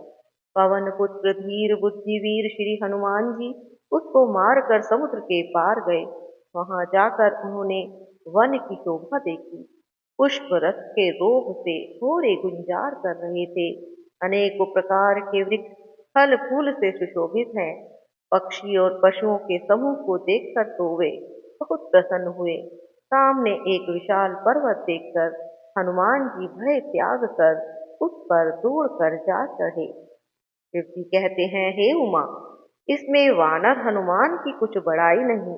पवन पुत्र धीर बुद्धिवीर श्री हनुमान जी उसको मारकर समुद्र के पार गए। वहां जाकर उन्होंने वन की शोभा देखी। पुष्प रस के रोग से घोड़े गुंजार कर रहे थे। अनेकों प्रकार के वृक्ष फल फूल से सुशोभित हैं। पक्षी और पशुओं के समूह को देखकर तो वे बहुत प्रसन्न हुए। सामने एक विशाल पर्वत देखकर हनुमान जी भय त्याग कर उस पर दौड़ कर जा चढ़े। शिव जी कहते हैं, हे उमा, इसमें वानर हनुमान की कुछ बड़ाई नहीं।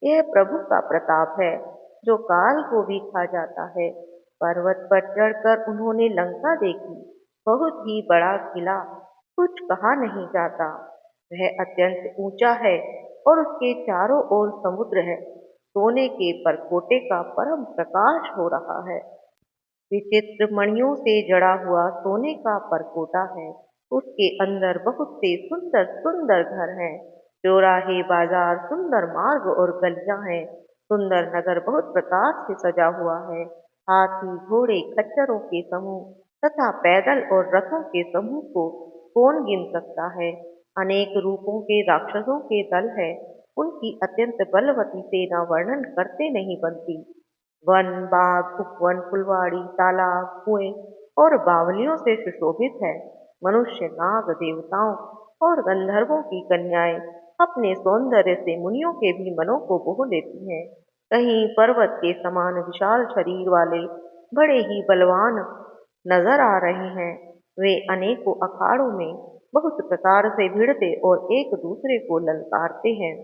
यह प्रभु का प्रताप है जो काल को भी खा जाता है। पर्वत पर चढ़कर उन्होंने लंका देखी। बहुत ही बड़ा किला, कुछ कहा नहीं जाता। वह अत्यंत ऊंचा है और उसके चारों ओर समुद्र है। सोने के परकोटे का परम प्रकाश हो रहा है। विचित्र मणियों से जड़ा हुआ सोने का परकोटा है। उसके अंदर बहुत से सुंदर सुंदर घर हैं। चौराहे, बाजार, सुंदर मार्ग और गलियां हैं। सुंदर नगर बहुत प्रकार से सजा हुआ है। हाथी, घोड़े, खच्चरों के समूह तथा पैदल और रथों के समूह को कौन गिन सकता है। अनेक रूपों के राक्षसों के दल है। उनकी अत्यंत बलवती सेना वर्णन करते नहीं बनती। वन, बाग, उपवन, फुलवाड़ी, तालाब, कुएं और बावलियों से सुशोभित है। मनुष्य, नाग, देवताओं और गंधर्वों की कन्याएं अपने सौंदर्य से मुनियों के भी मनों को मोह लेती हैं। कहीं पर्वत के समान विशाल शरीर वाले बड़े ही बलवान नजर आ रहे हैं। वे अनेकों अखाड़ों में बहुत प्रकार से भिड़ते और एक दूसरे को ललकारते हैं।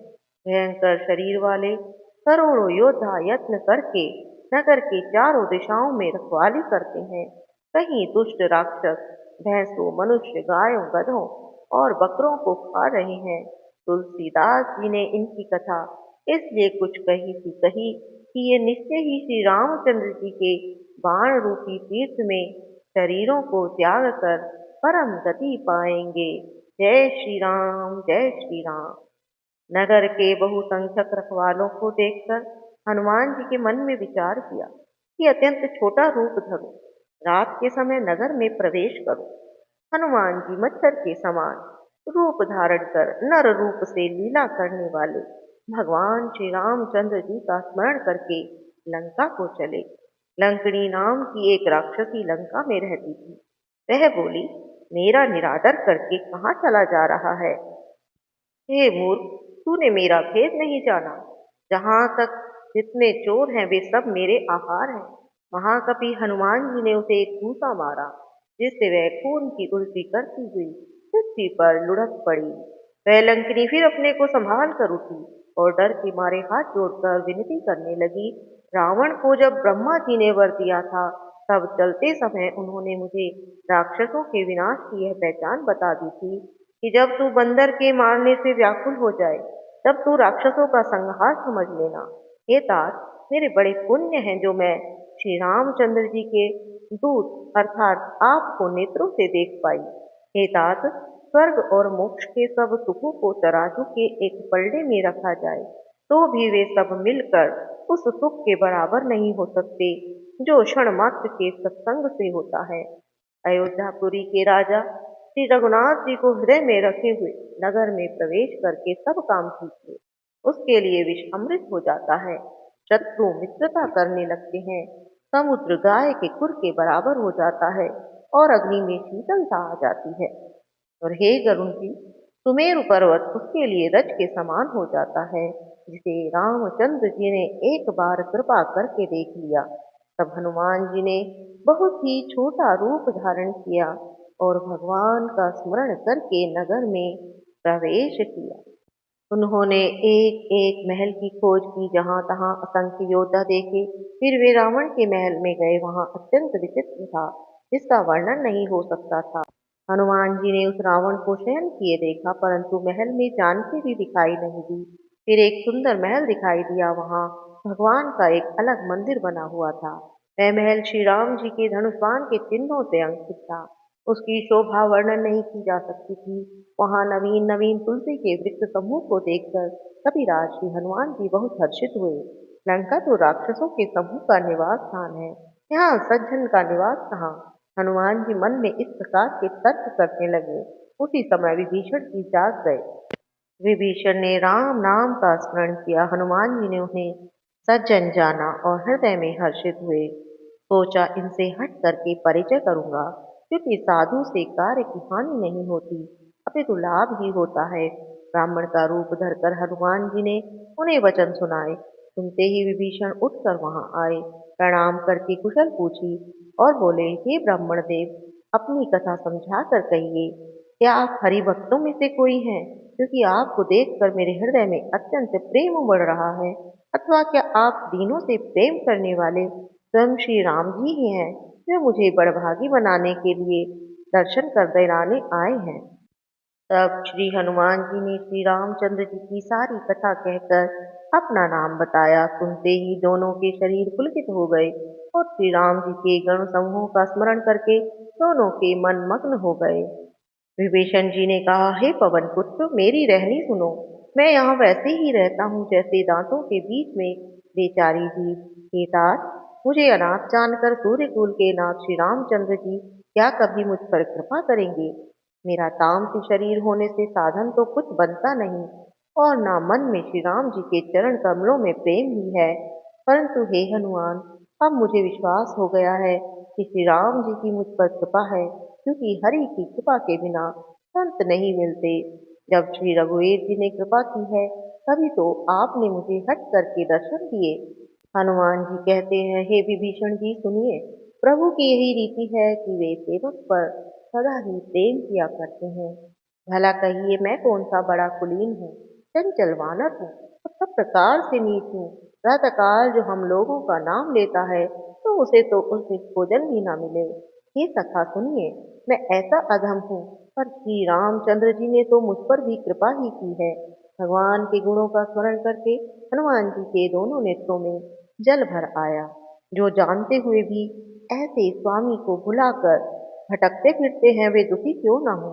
भयंकर शरीर वाले करोड़ों योद्धा यत्न करके नगर के चारों दिशाओं में रखवाली करते हैं। कहीं दुष्ट राक्षस भैंसों, मनुष्य, गायों, गधों और बकरों को खा रहे हैं। तुलसीदास जी ने इनकी कथा इसलिए कुछ कही कि ये निश्चय ही श्री रामचंद्र जी के बाण रूपी तीर्थ में शरीरों को त्याग कर परम गति पाएंगे। जय श्री राम, जय श्री राम। नगर के बहुसंख्यक रखवालों को देखकर हनुमान जी के मन में विचार किया कि अत्यंत छोटा रूप धरो, रात के समय नगर में प्रवेश करो। हनुमान जी मच्छर के समान रूप धारण कर नर रूप से लीला करने वाले भगवान श्री रामचंद्र जी का स्मरण करके लंका को चले। लंकनी नाम की एक राक्षसी लंका में रहती थी। वह बोली, मेरा निरादर करके कहाँ चला जा रहा है? हे मूर्ख, तूने मेरा भेद नहीं जाना। जहां तक जितने चोर हैं वे सब मेरे आहार हैं। महाकवि हनुमान जी ने उसे एक घूंसा मारा, जिससे वह खून की उल्टी करती हुई पृथ्वी पर लुढ़क पड़ी। वह लंकिनी फिर अपने को संभाल कर उठी और डर के मारे हाथ जोड़कर विनती करने लगी, रावण को जब ब्रह्मा जी ने वर दिया था, तब चलते समय उन्होंने मुझे राक्षसों के विनाश की यह पहचान बता दी थी कि जब तू बंदर के मारने से व्याकुल हो जाए, तब तू राक्षसों का संहार समझ लेना। हे तात, मेरे बड़े पुण्य हैं जो मैं श्री रामचंद्र जी के दूत अर्थात आपको नेत्रों से देख पाई। हे तात, स्वर्ग और मोक्ष के सब सुखों को तराजू के एक पलड़े में रखा जाए, तो भी वे सब मिलकर उस सुख के बराबर नहीं हो सकते जो क्षण मात्र के सत्संग से होता है। अयोध्यापुरी के राजा श्री रघुनाथ जी को हृदय में रखे हुए नगर में प्रवेश करके सब काम सीखे। उसके लिए विष अमृत हो जाता है। शत्रु मित्रता करने लगते हैं। समुद्र गाय के खुर के बराबर हो जाता है और अग्नि में शीतलता आ जाती है। और हे गरुण जी, सुमेरु पर्वत उसके लिए रज के समान हो जाता है, जिसे रामचंद्र जी ने एक बार कृपा करके देख लिया। तब हनुमान जी ने बहुत ही छोटा रूप धारण किया और भगवान का स्मरण करके नगर में प्रवेश किया। उन्होंने एक एक महल की खोज की, जहां तहां असंख्य योद्धा देखे। फिर वे रावण के महल में गए। वहां अत्यंत विचित्र था, जिसका वर्णन नहीं हो सकता था। हनुमान जी ने उस रावण को शयन किए देखा, परंतु महल में जानकी भी दिखाई नहीं दी। फिर एक सुंदर महल दिखाई दिया। वहां भगवान का एक अलग मंदिर बना हुआ था। वह महल श्री राम जी के धनुष्वान के चिन्हों से अंकित था। उसकी शोभा वर्णन नहीं की जा सकती थी। वहां नवीन नवीन तुलसी के वृक्ष समूह को देखकर कपिराज श्री हनुमान जी बहुत हर्षित हुए। लंका तो राक्षसों के समूह का निवास स्थान है, यहाँ सज्जन का निवास कहाँ? हनुमान जी मन में इस प्रकार के तर्क करने लगे। उसी समय विभीषण जी जाग गए। विभीषण ने राम नाम का स्मरण किया। हनुमान जी ने उन्हें सज्जन जाना और हृदय में हर्षित हुए। सोचा इनसे हट करके परिचय करूंगा, क्योंकि साधु से कार्य की हानि नहीं होती, अपितु लाभ ही होता है। ब्राह्मण का रूप धरकर हनुमान जी ने उन्हें वचन सुनाए। सुनते ही विभीषण उठकर वहां आए, प्रणाम करके कुशल पूछी और बोले, हे ब्राह्मण देव, अपनी कथा समझा कर कहिए। क्या आप हरि भक्तों में से कोई हैं? क्योंकि आपको देखकर मेरे हृदय में अत्यंत प्रेम बढ़ रहा है। अथवा क्या आप दीनों से प्रेम करने वाले स्वयं श्री राम जी ही हैं, जो मुझे बड़भागी बनाने के लिए दर्शन कर दिलाने आए हैं। तब श्री हनुमान जी ने श्री रामचंद्र जी की सारी कथा कहकर अपना नाम बताया। सुनते ही दोनों के शरीर पुलकित हो गए और श्री राम जी के गण समूह का स्मरण करके दोनों के मन मग्न हो गए। विभीषण जी ने कहा, हे पवन पुत्र, मेरी रहनी सुनो। मैं यहाँ वैसे ही रहता हूँ जैसे दांतों के बीच में बेचारी जीव। हे तात, मुझे अनाथ जानकर सूर्यकुल के नाथ श्री रामचंद्र जी क्या कभी मुझ पर कृपा करेंगे? मेरा तामसी शरीर होने से साधन तो कुछ बनता नहीं, और ना मन में श्री राम जी के चरण कमलों में प्रेम ही है। परंतु हे हनुमान, अब मुझे विश्वास हो गया है कि श्री राम जी की मुझ पर कृपा है, क्योंकि हरि की कृपा के बिना संत नहीं मिलते। जब श्री रघुवीर जी ने कृपा की है, तभी तो आपने मुझे हट करके दर्शन दिए। हनुमान जी कहते हैं, हे विभीषण जी सुनिए, प्रभु की यही रीति है कि वे सेवक पर सदा ही प्रेम किया करते हैं। भला कहिए, मैं कौन सा बड़ा कुलीन हूँ, चंचल वानर हूँ, और सब प्रकार से नीच हूँ। प्रातःकाल जो हम लोगों का नाम लेता है, तो उसे तो उस दिन भोजन भी ना मिले। हे सखा सुनिए, मैं ऐसा अधम हूँ, पर श्री रामचंद्र जी ने तो मुझ पर भी कृपा ही की है। भगवान के गुणों का स्मरण करके हनुमान जी के दोनों नेत्रों में जल भर आया। जो जानते हुए भी ऐसे स्वामी को भुलाकर भटकते फिरते हैं, वे दुखी क्यों ना हो।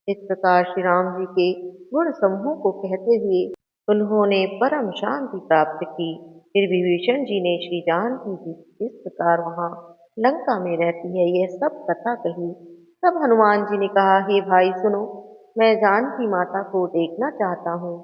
इस प्रकार श्री राम जी के गुण समूह को कहते हुए उन्होंने परम शांति प्राप्त की। फिर विभीषण जी ने श्री जानकी जी जिस प्रकार वहां लंका में रहती है, यह सब कथा कही। तब हनुमान जी ने कहा, हे भाई सुनो, मैं जानकी माता को देखना चाहता हूँ।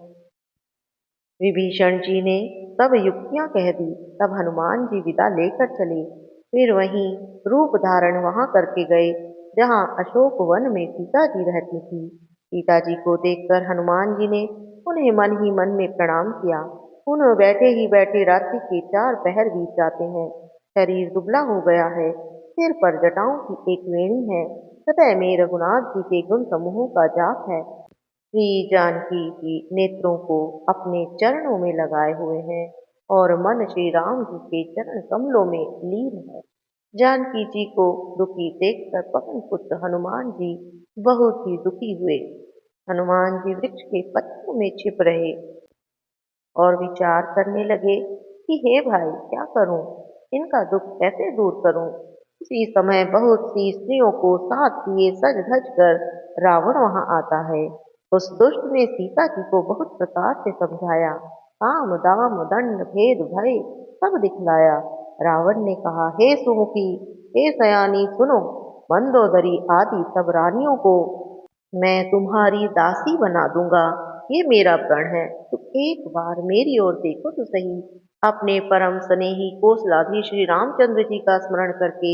विभीषण जी ने सब युक्तियां कह दी। तब हनुमान जी विदा लेकर चले। फिर वहीं रूप धारण वहां करके गए, जहां अशोक वन में सीता जी रहती थी। सीता जी को देखकर हनुमान जी ने उन्हें मन ही मन में प्रणाम किया। उन्हें बैठे ही बैठे रात्रि के 4 पहर बीत जाते हैं। शरीर दुबला हो गया है, सिर पर जटाओं की एक वेणी है, हृदय में रघुनाथ जी के गुण समूहों का जाप है। श्री जानकी जी नेत्रों को अपने चरणों में लगाए हुए हैं और मन श्री राम जी के चरण कमलों में लीन है। जानकी जी को दुखी देखकर पवन पुत्र हनुमान जी बहुत ही दुखी हुए। हनुमान जी वृक्ष के पत्तों में छिप रहे और विचार करने लगे कि हे भाई, क्या करूं, इनका दुख कैसे दूर करूं। उसी समय बहुत सी स्त्रियों को साथ लिए सज धज कर रावण वहां आता है। उस दुष्ट ने सीता जी को बहुत प्रकार से समझाया, काम दाम दंड भेद भय सब दिखलाया। रावण ने कहा, हे सुमुखी, हे सयानी सुनो, मंदोदरी आदि सब रानियों को मैं तुम्हारी दासी बना दूंगा। ये मेरा प्रण है। तो एक बार मेरी ओर देखो तो सही। अपने परम स्नेही कोसलाधीश श्री रामचंद्र जी का स्मरण करके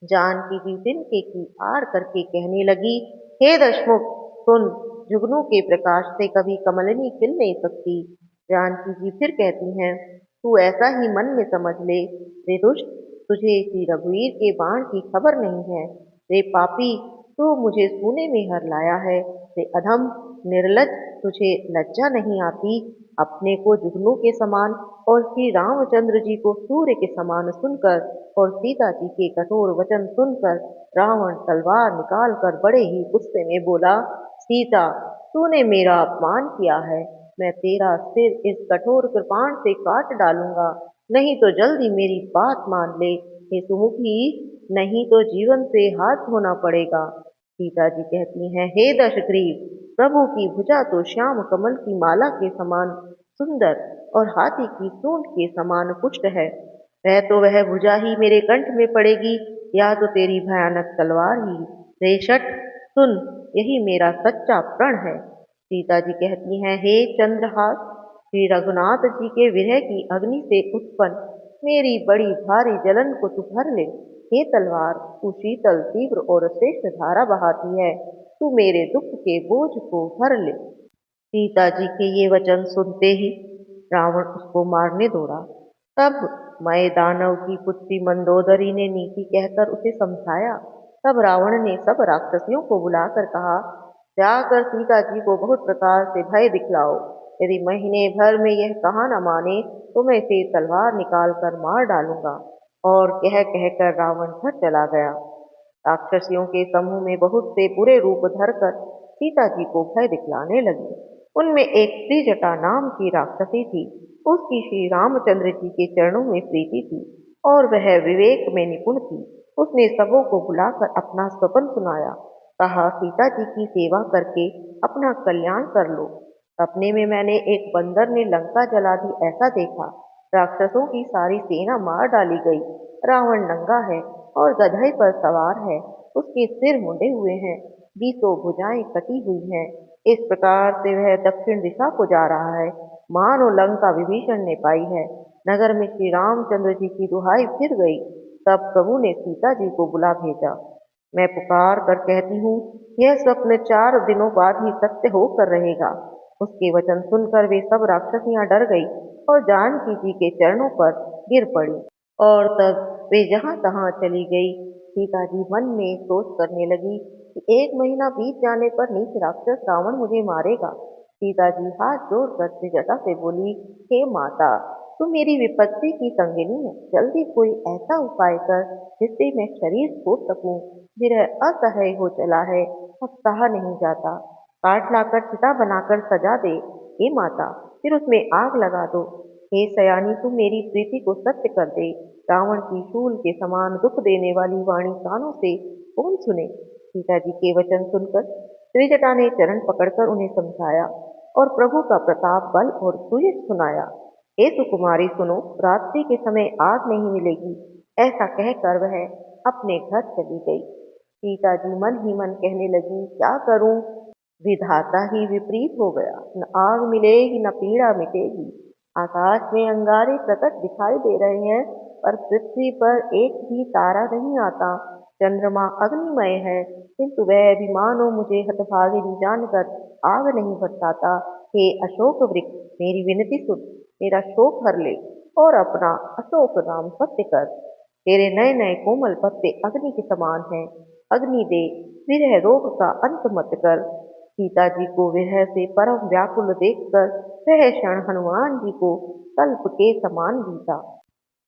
जानकी जी तिनके की आड़ करके कहने लगी, हे दशमुख सुन, जुगनू के प्रकाश से कभी कमलिनी खिल नहीं सकती। जानकी जी फिर कहती हैं, तू ऐसा ही मन में समझ ले। रे दुष्ट, तुझे श्री रघुवीर के बाण की खबर नहीं है। रे पापी, तू मुझे सोने में हर लाया है। रे अधम निर्लज, तुझे लज्जा नहीं आती। अपने को जुगनू के समान और श्री रामचंद्र जी को सूर्य के समान सुनकर और सीता जी के कठोर वचन सुनकर रावण तलवार निकालकर बड़े ही गुस्से में बोला, सीता, तूने मेरा अपमान किया है। मैं तेरा सिर इस कठोर कृपाण से काट डालूंगा, नहीं तो जल्दी मेरी बात मान ले। हे सुमुखी, नहीं तो जीवन से हाथ धोना पड़ेगा। सीता जी कहती हैं, हे दशग्रीव, प्रभु की भुजा तो श्याम कमल की माला के समान सुंदर और हाथी की सूंड के समान पुष्ट है। वह भुजा ही मेरे कंठ में पड़ेगी, या तो तेरी भयानक तलवार ही। रे शठ, सुन, यही मेरा सच्चा प्रण है। सीता जी कहती हैं, हे चंद्रहास, श्री रघुनाथ जी के विरह की अग्नि से उत्पन्न मेरी बड़ी भारी जलन को तू भर ले। हे तलवार, तू शीतल तीव्र और श्रेष्ठ धारा बहाती है, तू मेरे दुख के बोझ को भर ले। सीता जी के ये वचन सुनते ही रावण उसको मारने दौड़ा। तब मैं दानव की पुत्री मंदोदरी ने नीति कहकर उसे समझाया। तब रावण ने सब राक्षसियों को बुलाकर कहा, जाकर सीता जी को बहुत प्रकार से भय दिखलाओ। यदि महीने भर में यह कहा न माने तो मैं इसे तलवार निकाल कर मार डालूंगा। और कह कहकर रावण घर चला गया। राक्षसियों के समूह में बहुत से बुरे रूप धरकर सीता जी को भय दिखलाने लगी। उनमें एक त्रिजटा नाम की राक्षसी थी। उसकी श्री रामचंद्र जी के चरणों में प्रीति थी और वह विवेक में निपुण थी। उसने सबों को बुलाकर अपना स्वप्न सुनाया। कहा, सीता जी की सेवा करके अपना कल्याण कर लो। सपने में मैंने एक बंदर ने लंका जला दी ऐसा देखा। राक्षसों की सारी सेना मार डाली गई। रावण नंगा है और गधे पर सवार है। उसके सिर मुंडे हुए हैं, बीसों भुजाएं कटी हुई हैं। इस प्रकार से वह दक्षिण दिशा को जा रहा है। मानो लंका विभीषण ने पाई है। नगर में श्री रामचंद्र जी की दुहाई फिर गई। तब प्रभु ने सीता जी को बुला भेजा। मैं पुकार कर कहती हूँ, यह स्वप्न 4 दिनों बाद ही सत्य होकर रहेगा। उसके वचन सुनकर वे सब राक्षसियां डर गई और जानकी जी के चरणों पर गिर पड़ी। और तब वे जहां तहां चली गई। सीता जी मन में सोच करने लगी कि 1 महीना बीत जाने पर नीच राक्षस रावण मुझे मारेगा। सीता जी हाथ जोड़कर त्रिजटा से बोली, हे माता, तू मेरी विपत्ति की संगिनी है। जल्दी कोई ऐसा उपाय कर जिससे मैं शरीर छोड़ सकूं। विरह असह्य हो चला है, अब सहा नहीं जाता। काठ लाकर चिता बनाकर सजा दे, हे माता, फिर उसमें आग लगा दो। हे सयानी, तू मेरी प्रीति को सत्य कर दे। रावण की शूल के समान दुख देने वाली वाणी कानों से कौन सुने। सीता जी के वचन सुनकर त्रिजटा ने चरण पकड़कर उन्हें समझाया और प्रभु का प्रताप, बल और सूर्य सुनाया। हे सुकुमारी सुनो, रात्रि के समय आग नहीं मिलेगी। ऐसा कहकर वह अपने घर चली गई। सीता जी मन ही मन कहने लगी, क्या करूं, विधाता ही विपरीत हो गया। न आग मिलेगी न पीड़ा मिटेगी। आकाश में अंगारे प्रकट दिखाई दे रहे हैं पर पृथ्वी पर एक भी तारा नहीं आता। चंद्रमा अग्निमय है किंतु वह भी मानो मुझे हतभागिनी जानकर आग नहीं बरसाता। हे अशोक वृक्ष, मेरी विनती सुन, मेरा शोक हर ले और अपना अशोक नाम सत्य कर। तेरे नए नए कोमल पत्ते अग्नि के समान हैं। अग्नि दे, विरह रोग का अंत मत कर। सीता जी को विरह से परम व्याकुल देखकर वह क्षण हनुमान जी को कल्प के समान बीता।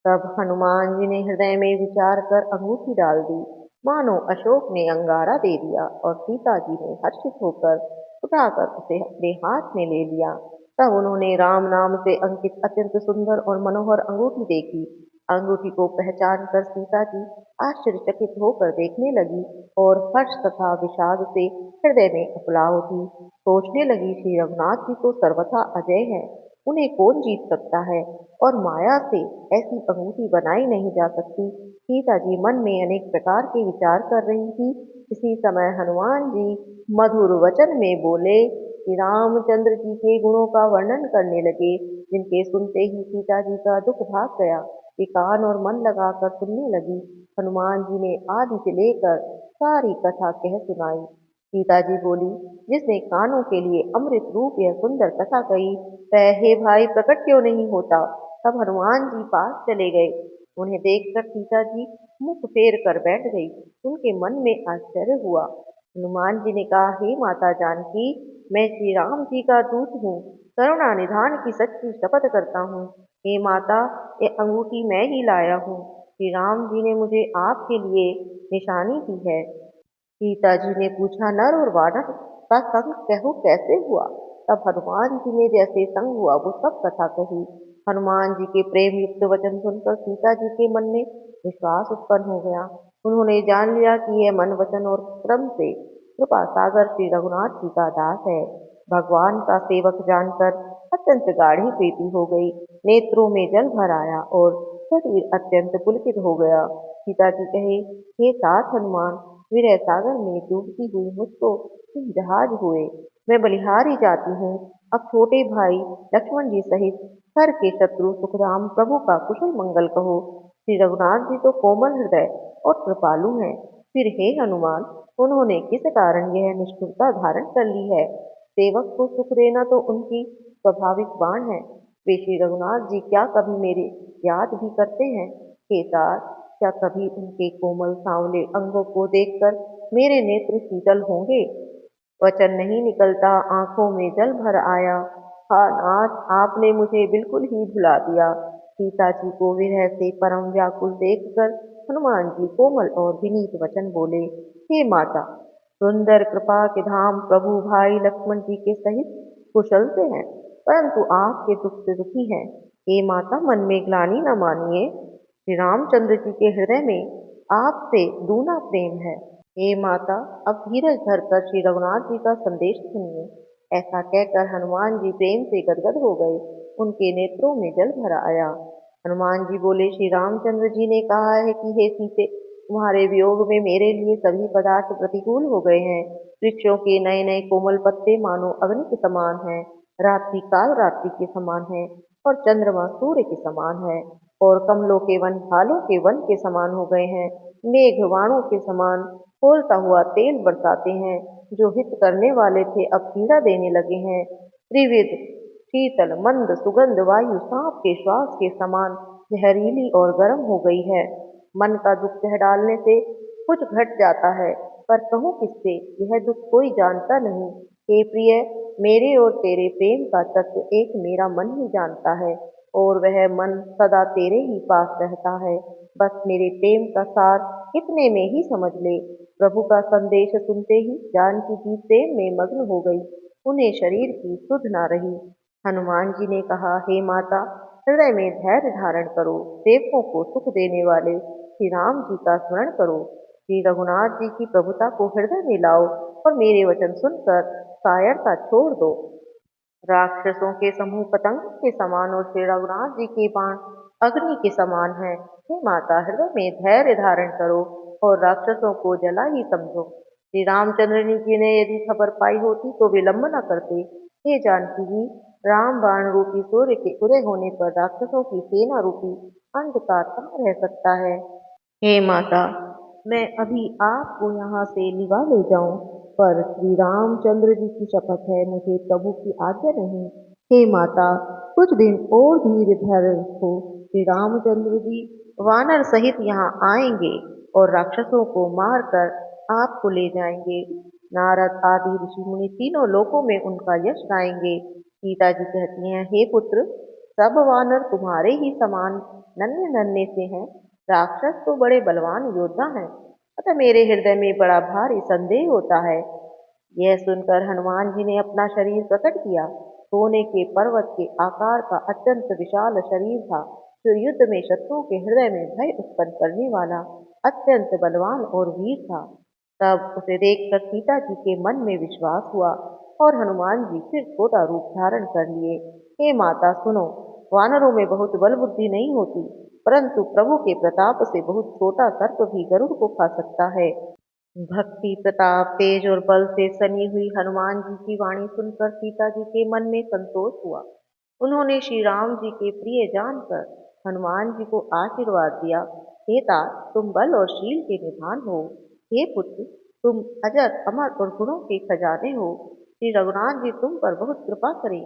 तब हनुमान जी ने हृदय में विचार कर अंगूठी डाल दी। मानो अशोक ने अंगारा दे दिया और सीता जी ने हर्षित होकर उठाकर उसे अपने हाथ में ले लिया। तब उन्होंने राम नाम से अंकित अत्यंत सुंदर और मनोहर अंगूठी देखी। अंगूठी को पहचान कर सीता जी आश्चर्यचकित होकर देखने लगी और हर्ष तथा विषाद से हृदय में उपला उठी। सोचने लगी, श्री रघुनाथ जी तो सर्वथा अजय है, उन्हें कौन जीत सकता है और माया से ऐसी अंगूठी बनाई नहीं जा सकती। सीता जी मन में अनेक प्रकार के विचार कर रही थी। इसी समय हनुमान जी मधुर वचन में बोले, कि रामचंद्र जी के गुणों का वर्णन करने लगे, जिनके सुनते ही सीता जी का दुख भाग गया। वे कान और मन लगाकर सुनने लगी। हनुमान जी ने आदि से लेकर सारी कथा कह सुनाई। सीता जी बोली, जिसने कानों के लिए अमृत रूप यह सुंदर कथा कही, वह हे भाई प्रकट क्यों नहीं होता। तब हनुमान जी पास चले गए। उन्हें देखकर सीता जी मुख फेर कर बैठ गई। उनके मन में आश्चर्य हुआ। हनुमान जी ने कहा, हे माता जानकी, मैं श्री राम जी का दूत हूँ, करुणा निधान की सच्ची शपथ करता हूँ। हे माता, ये अंगूठी मैं ही लाया हूँ। श्री राम जी ने मुझे आपके लिए निशानी दी है। सीता जी ने पूछा, नर और वानर का संग कहो कैसे हुआ। तब हनुमान जी ने जैसे संग हुआ वो सब कथा कही। हनुमान जी के प्रेम युक्त वचन सुनकर सीता जी के मन में विश्वास उत्पन्न हो गया। उन्होंने जान लिया कि यह मन वचन और क्रम से कृपा सागर श्री रघुनाथ जी का दास है। भगवान का सेवक जानकर अत्यंत गाढ़ी प्रीति हो गई। नेत्रों में जल भर आया और शरीर अत्यंत पुलकित हो गया। सीता जी कहे, हे तात हनुमान, विरह सागर में डूबती हुई मुझको तुम जहाज हुए। मैं बलिहारी जाती हूँ। अब छोटे भाई लक्ष्मण जी सहित घर के शत्रु सुखराम प्रभु का कुशल मंगल कहो। श्री रघुनाथ जी तो कोमल हृदय और कृपालु हैं। फिर हे हनुमान, उन्होंने किस कारण यह निष्ठुरता धारण कर ली है? सेवक को सुख देना तो उनकी स्वाभाविक बाण है। वे श्री रघुनाथ जी क्या कभी मेरे याद भी करते हैं? हे तात, क्या कभी उनके कोमल सांवले अंगों को देखकर मेरे नेत्र शीतल होंगे? वचन नहीं निकलता, आंखों में जल भर आया। हाँ नाथ, आपने मुझे बिल्कुल ही भुला दिया। सीता जी को विरह से परम व्याकुल देखकर हनुमान जी कोमल और विनीत वचन बोले। हे माता, सुंदर कृपा के धाम प्रभु भाई लक्ष्मण जी के सहित कुशल से हैं, परंतु आपके दुख से दुखी हैं। हे माता, मन में ग्लानि न मानिए। श्री रामचंद्र जी के हृदय में आपसे दूना प्रेम है। हे माता, अब धीरज धरकर श्री रघुनाथ जी का संदेश सुनिए। ऐसा कहकर हनुमान जी प्रेम से गदगद हो गए। उनके नेत्रों में जल भर आया। हनुमान जी बोले, श्री रामचंद्र जी ने कहा है कि हे सीते, तुम्हारे वियोग में मेरे लिए सभी पदार्थ प्रतिकूल हो गए हैं। वृक्षों के नए नए कोमल पत्ते मानो अग्नि के समान हैं, रात्रि काल रात्रि के समान है, और चंद्रमा सूर्य के समान है, और कमलों के वन भालों के वन के समान हो गए हैं। मेघ वाणों के समान खौलता हुआ तेल बरसाते हैं। जो हित करने वाले थे अब पीड़ा देने लगे हैं। त्रिविध शीतल मंद सुगंध वायु सांप के श्वास के समान जहरीली और गर्म हो गई है। मन का दुख कह डालने से कुछ घट जाता है, पर कहूँ किससे? यह दुख कोई जानता नहीं। हे प्रिय, मेरे और तेरे प्रेम का तत्व एक मेरा मन ही जानता है, और वह मन सदा तेरे ही पास रहता है। बस मेरे प्रेम का सार इतने में ही समझ ले। प्रभु का संदेश सुनते ही जानकी जी प्रेम में मग्न हो गई। उन्हें शरीर की सुध न रही। हनुमान जी ने कहा, हे माता, हृदय में धैर्य धारण करो। सेवकों को सुख देने वाले श्री राम जी का स्मरण करो। श्री रघुनाथ जी की प्रभुता को हृदय में लाओ और मेरे वचन सुनकर कायरता छोड़ दो। राक्षसों के समूह पतंग के समान और श्री रघुनाथ जी के बाण अग्नि के समान है। हे माता, हृदय में धैर्य धारण करो और राक्षसों को जला ही समझो। श्री रामचंद्र जी ने यदि खबर पाई होती तो विलंब न करते। हे जानकी जी, राम बाण रूपी सूर्य के उदय होने पर राक्षसों की सेना रूपी अंधकार कहाँ रह सकता है? हे माता, मैं अभी आपको यहाँ से लिवा ले जाऊं, पर श्री रामचंद्र जी की शपथ है, मुझे प्रभु की आज्ञा नहीं। हे माता, कुछ दिन और धीर धैर्य रखो। श्री रामचंद्र जी वानर सहित यहाँ आएंगे और राक्षसों को मारकर आपको ले जाएंगे। नारद आदि ऋषि मुनि तीनों लोकों में उनका यश गाएंगे। सीता जी कहती हैं, हे पुत्र, सब वानर तुम्हारे ही समान नन्हे नन्हे से हैं। राक्षस तो बड़े बलवान योद्धा हैं, अतः मेरे हृदय में बड़ा भारी संदेह होता है। यह सुनकर हनुमान जी ने अपना शरीर प्रकट किया। सोने के पर्वत के आकार का अत्यंत विशाल शरीर था, जो युद्ध में शत्रुओं के हृदय में भय उत्पन्न करने वाला अत्यंत बलवान और वीर था। तब उसे देखकर सीता जी के मन में विश्वास हुआ और हनुमान जी फिर छोटा रूप धारण कर लिए। हे माता सुनो, वानरों में बहुत बल बुद्धि नहीं होती, परंतु प्रभु के प्रताप से बहुत छोटा सर्प भी गरुड़ को खा सकता है। भक्ति प्रताप तेज और बल से सनी हुई हनुमान जी की वाणी सुनकर सीता जी के मन में संतोष हुआ। उन्होंने श्री राम जी के प्रिय जानकर हनुमान जी को आशीर्वाद दिया। हे तात, तुम बल और शील के निधान हो। हे पुत्र, तुम अजर अमर और गुणों के खजाने हो। श्री रघुनाथ जी तुम पर बहुत कृपा करें।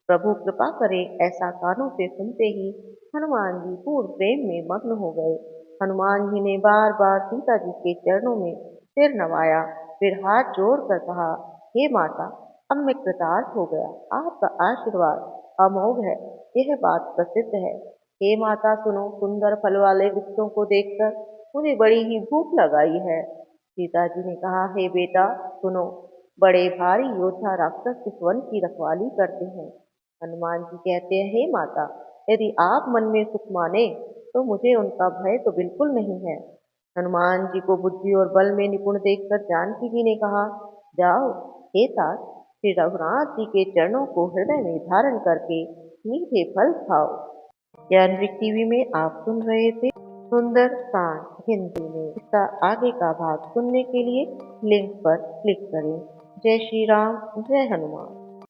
प्रभु कृपा करें, ऐसा कानों से सुनते ही हनुमान जी पूर्ण प्रेम में मग्न हो गए। हनुमान जी ने बार बार सीता जी के चरणों में सिर नवाया, फिर हाथ जोड़कर कहा, हे माता, अब मैं कृतार्थ हो गया। आपका आशीर्वाद अमोघ है, यह बात प्रसिद्ध है। हे माता सुनो, सुंदर फल वाले वृक्षों को देखकर मुझे बड़ी ही भूख लगाई है। सीता जी ने कहा, हे बेटा सुनो, बड़े भारी योद्धा राक्षस इस वन की रखवाली करते हैं। हनुमान जी कहते हैं, हे माता, यदि आप मन में सुख माने तो मुझे उनका भय तो बिल्कुल नहीं है। हनुमान जी को बुद्धि और बल में निपुण देखकर जानकी जी ने कहा, जाओ हे तात, श्री रघुनाथ जी के चरणों को हृदय में धारण करके मीठे फल खाओ। ज्ञानविक टीवी में आप सुन रहे थे सुंदर कांड हिंदी में। इसका आगे का भाग सुनने के लिए लिंक पर क्लिक करें। जय श्री राम, जय हनुमान।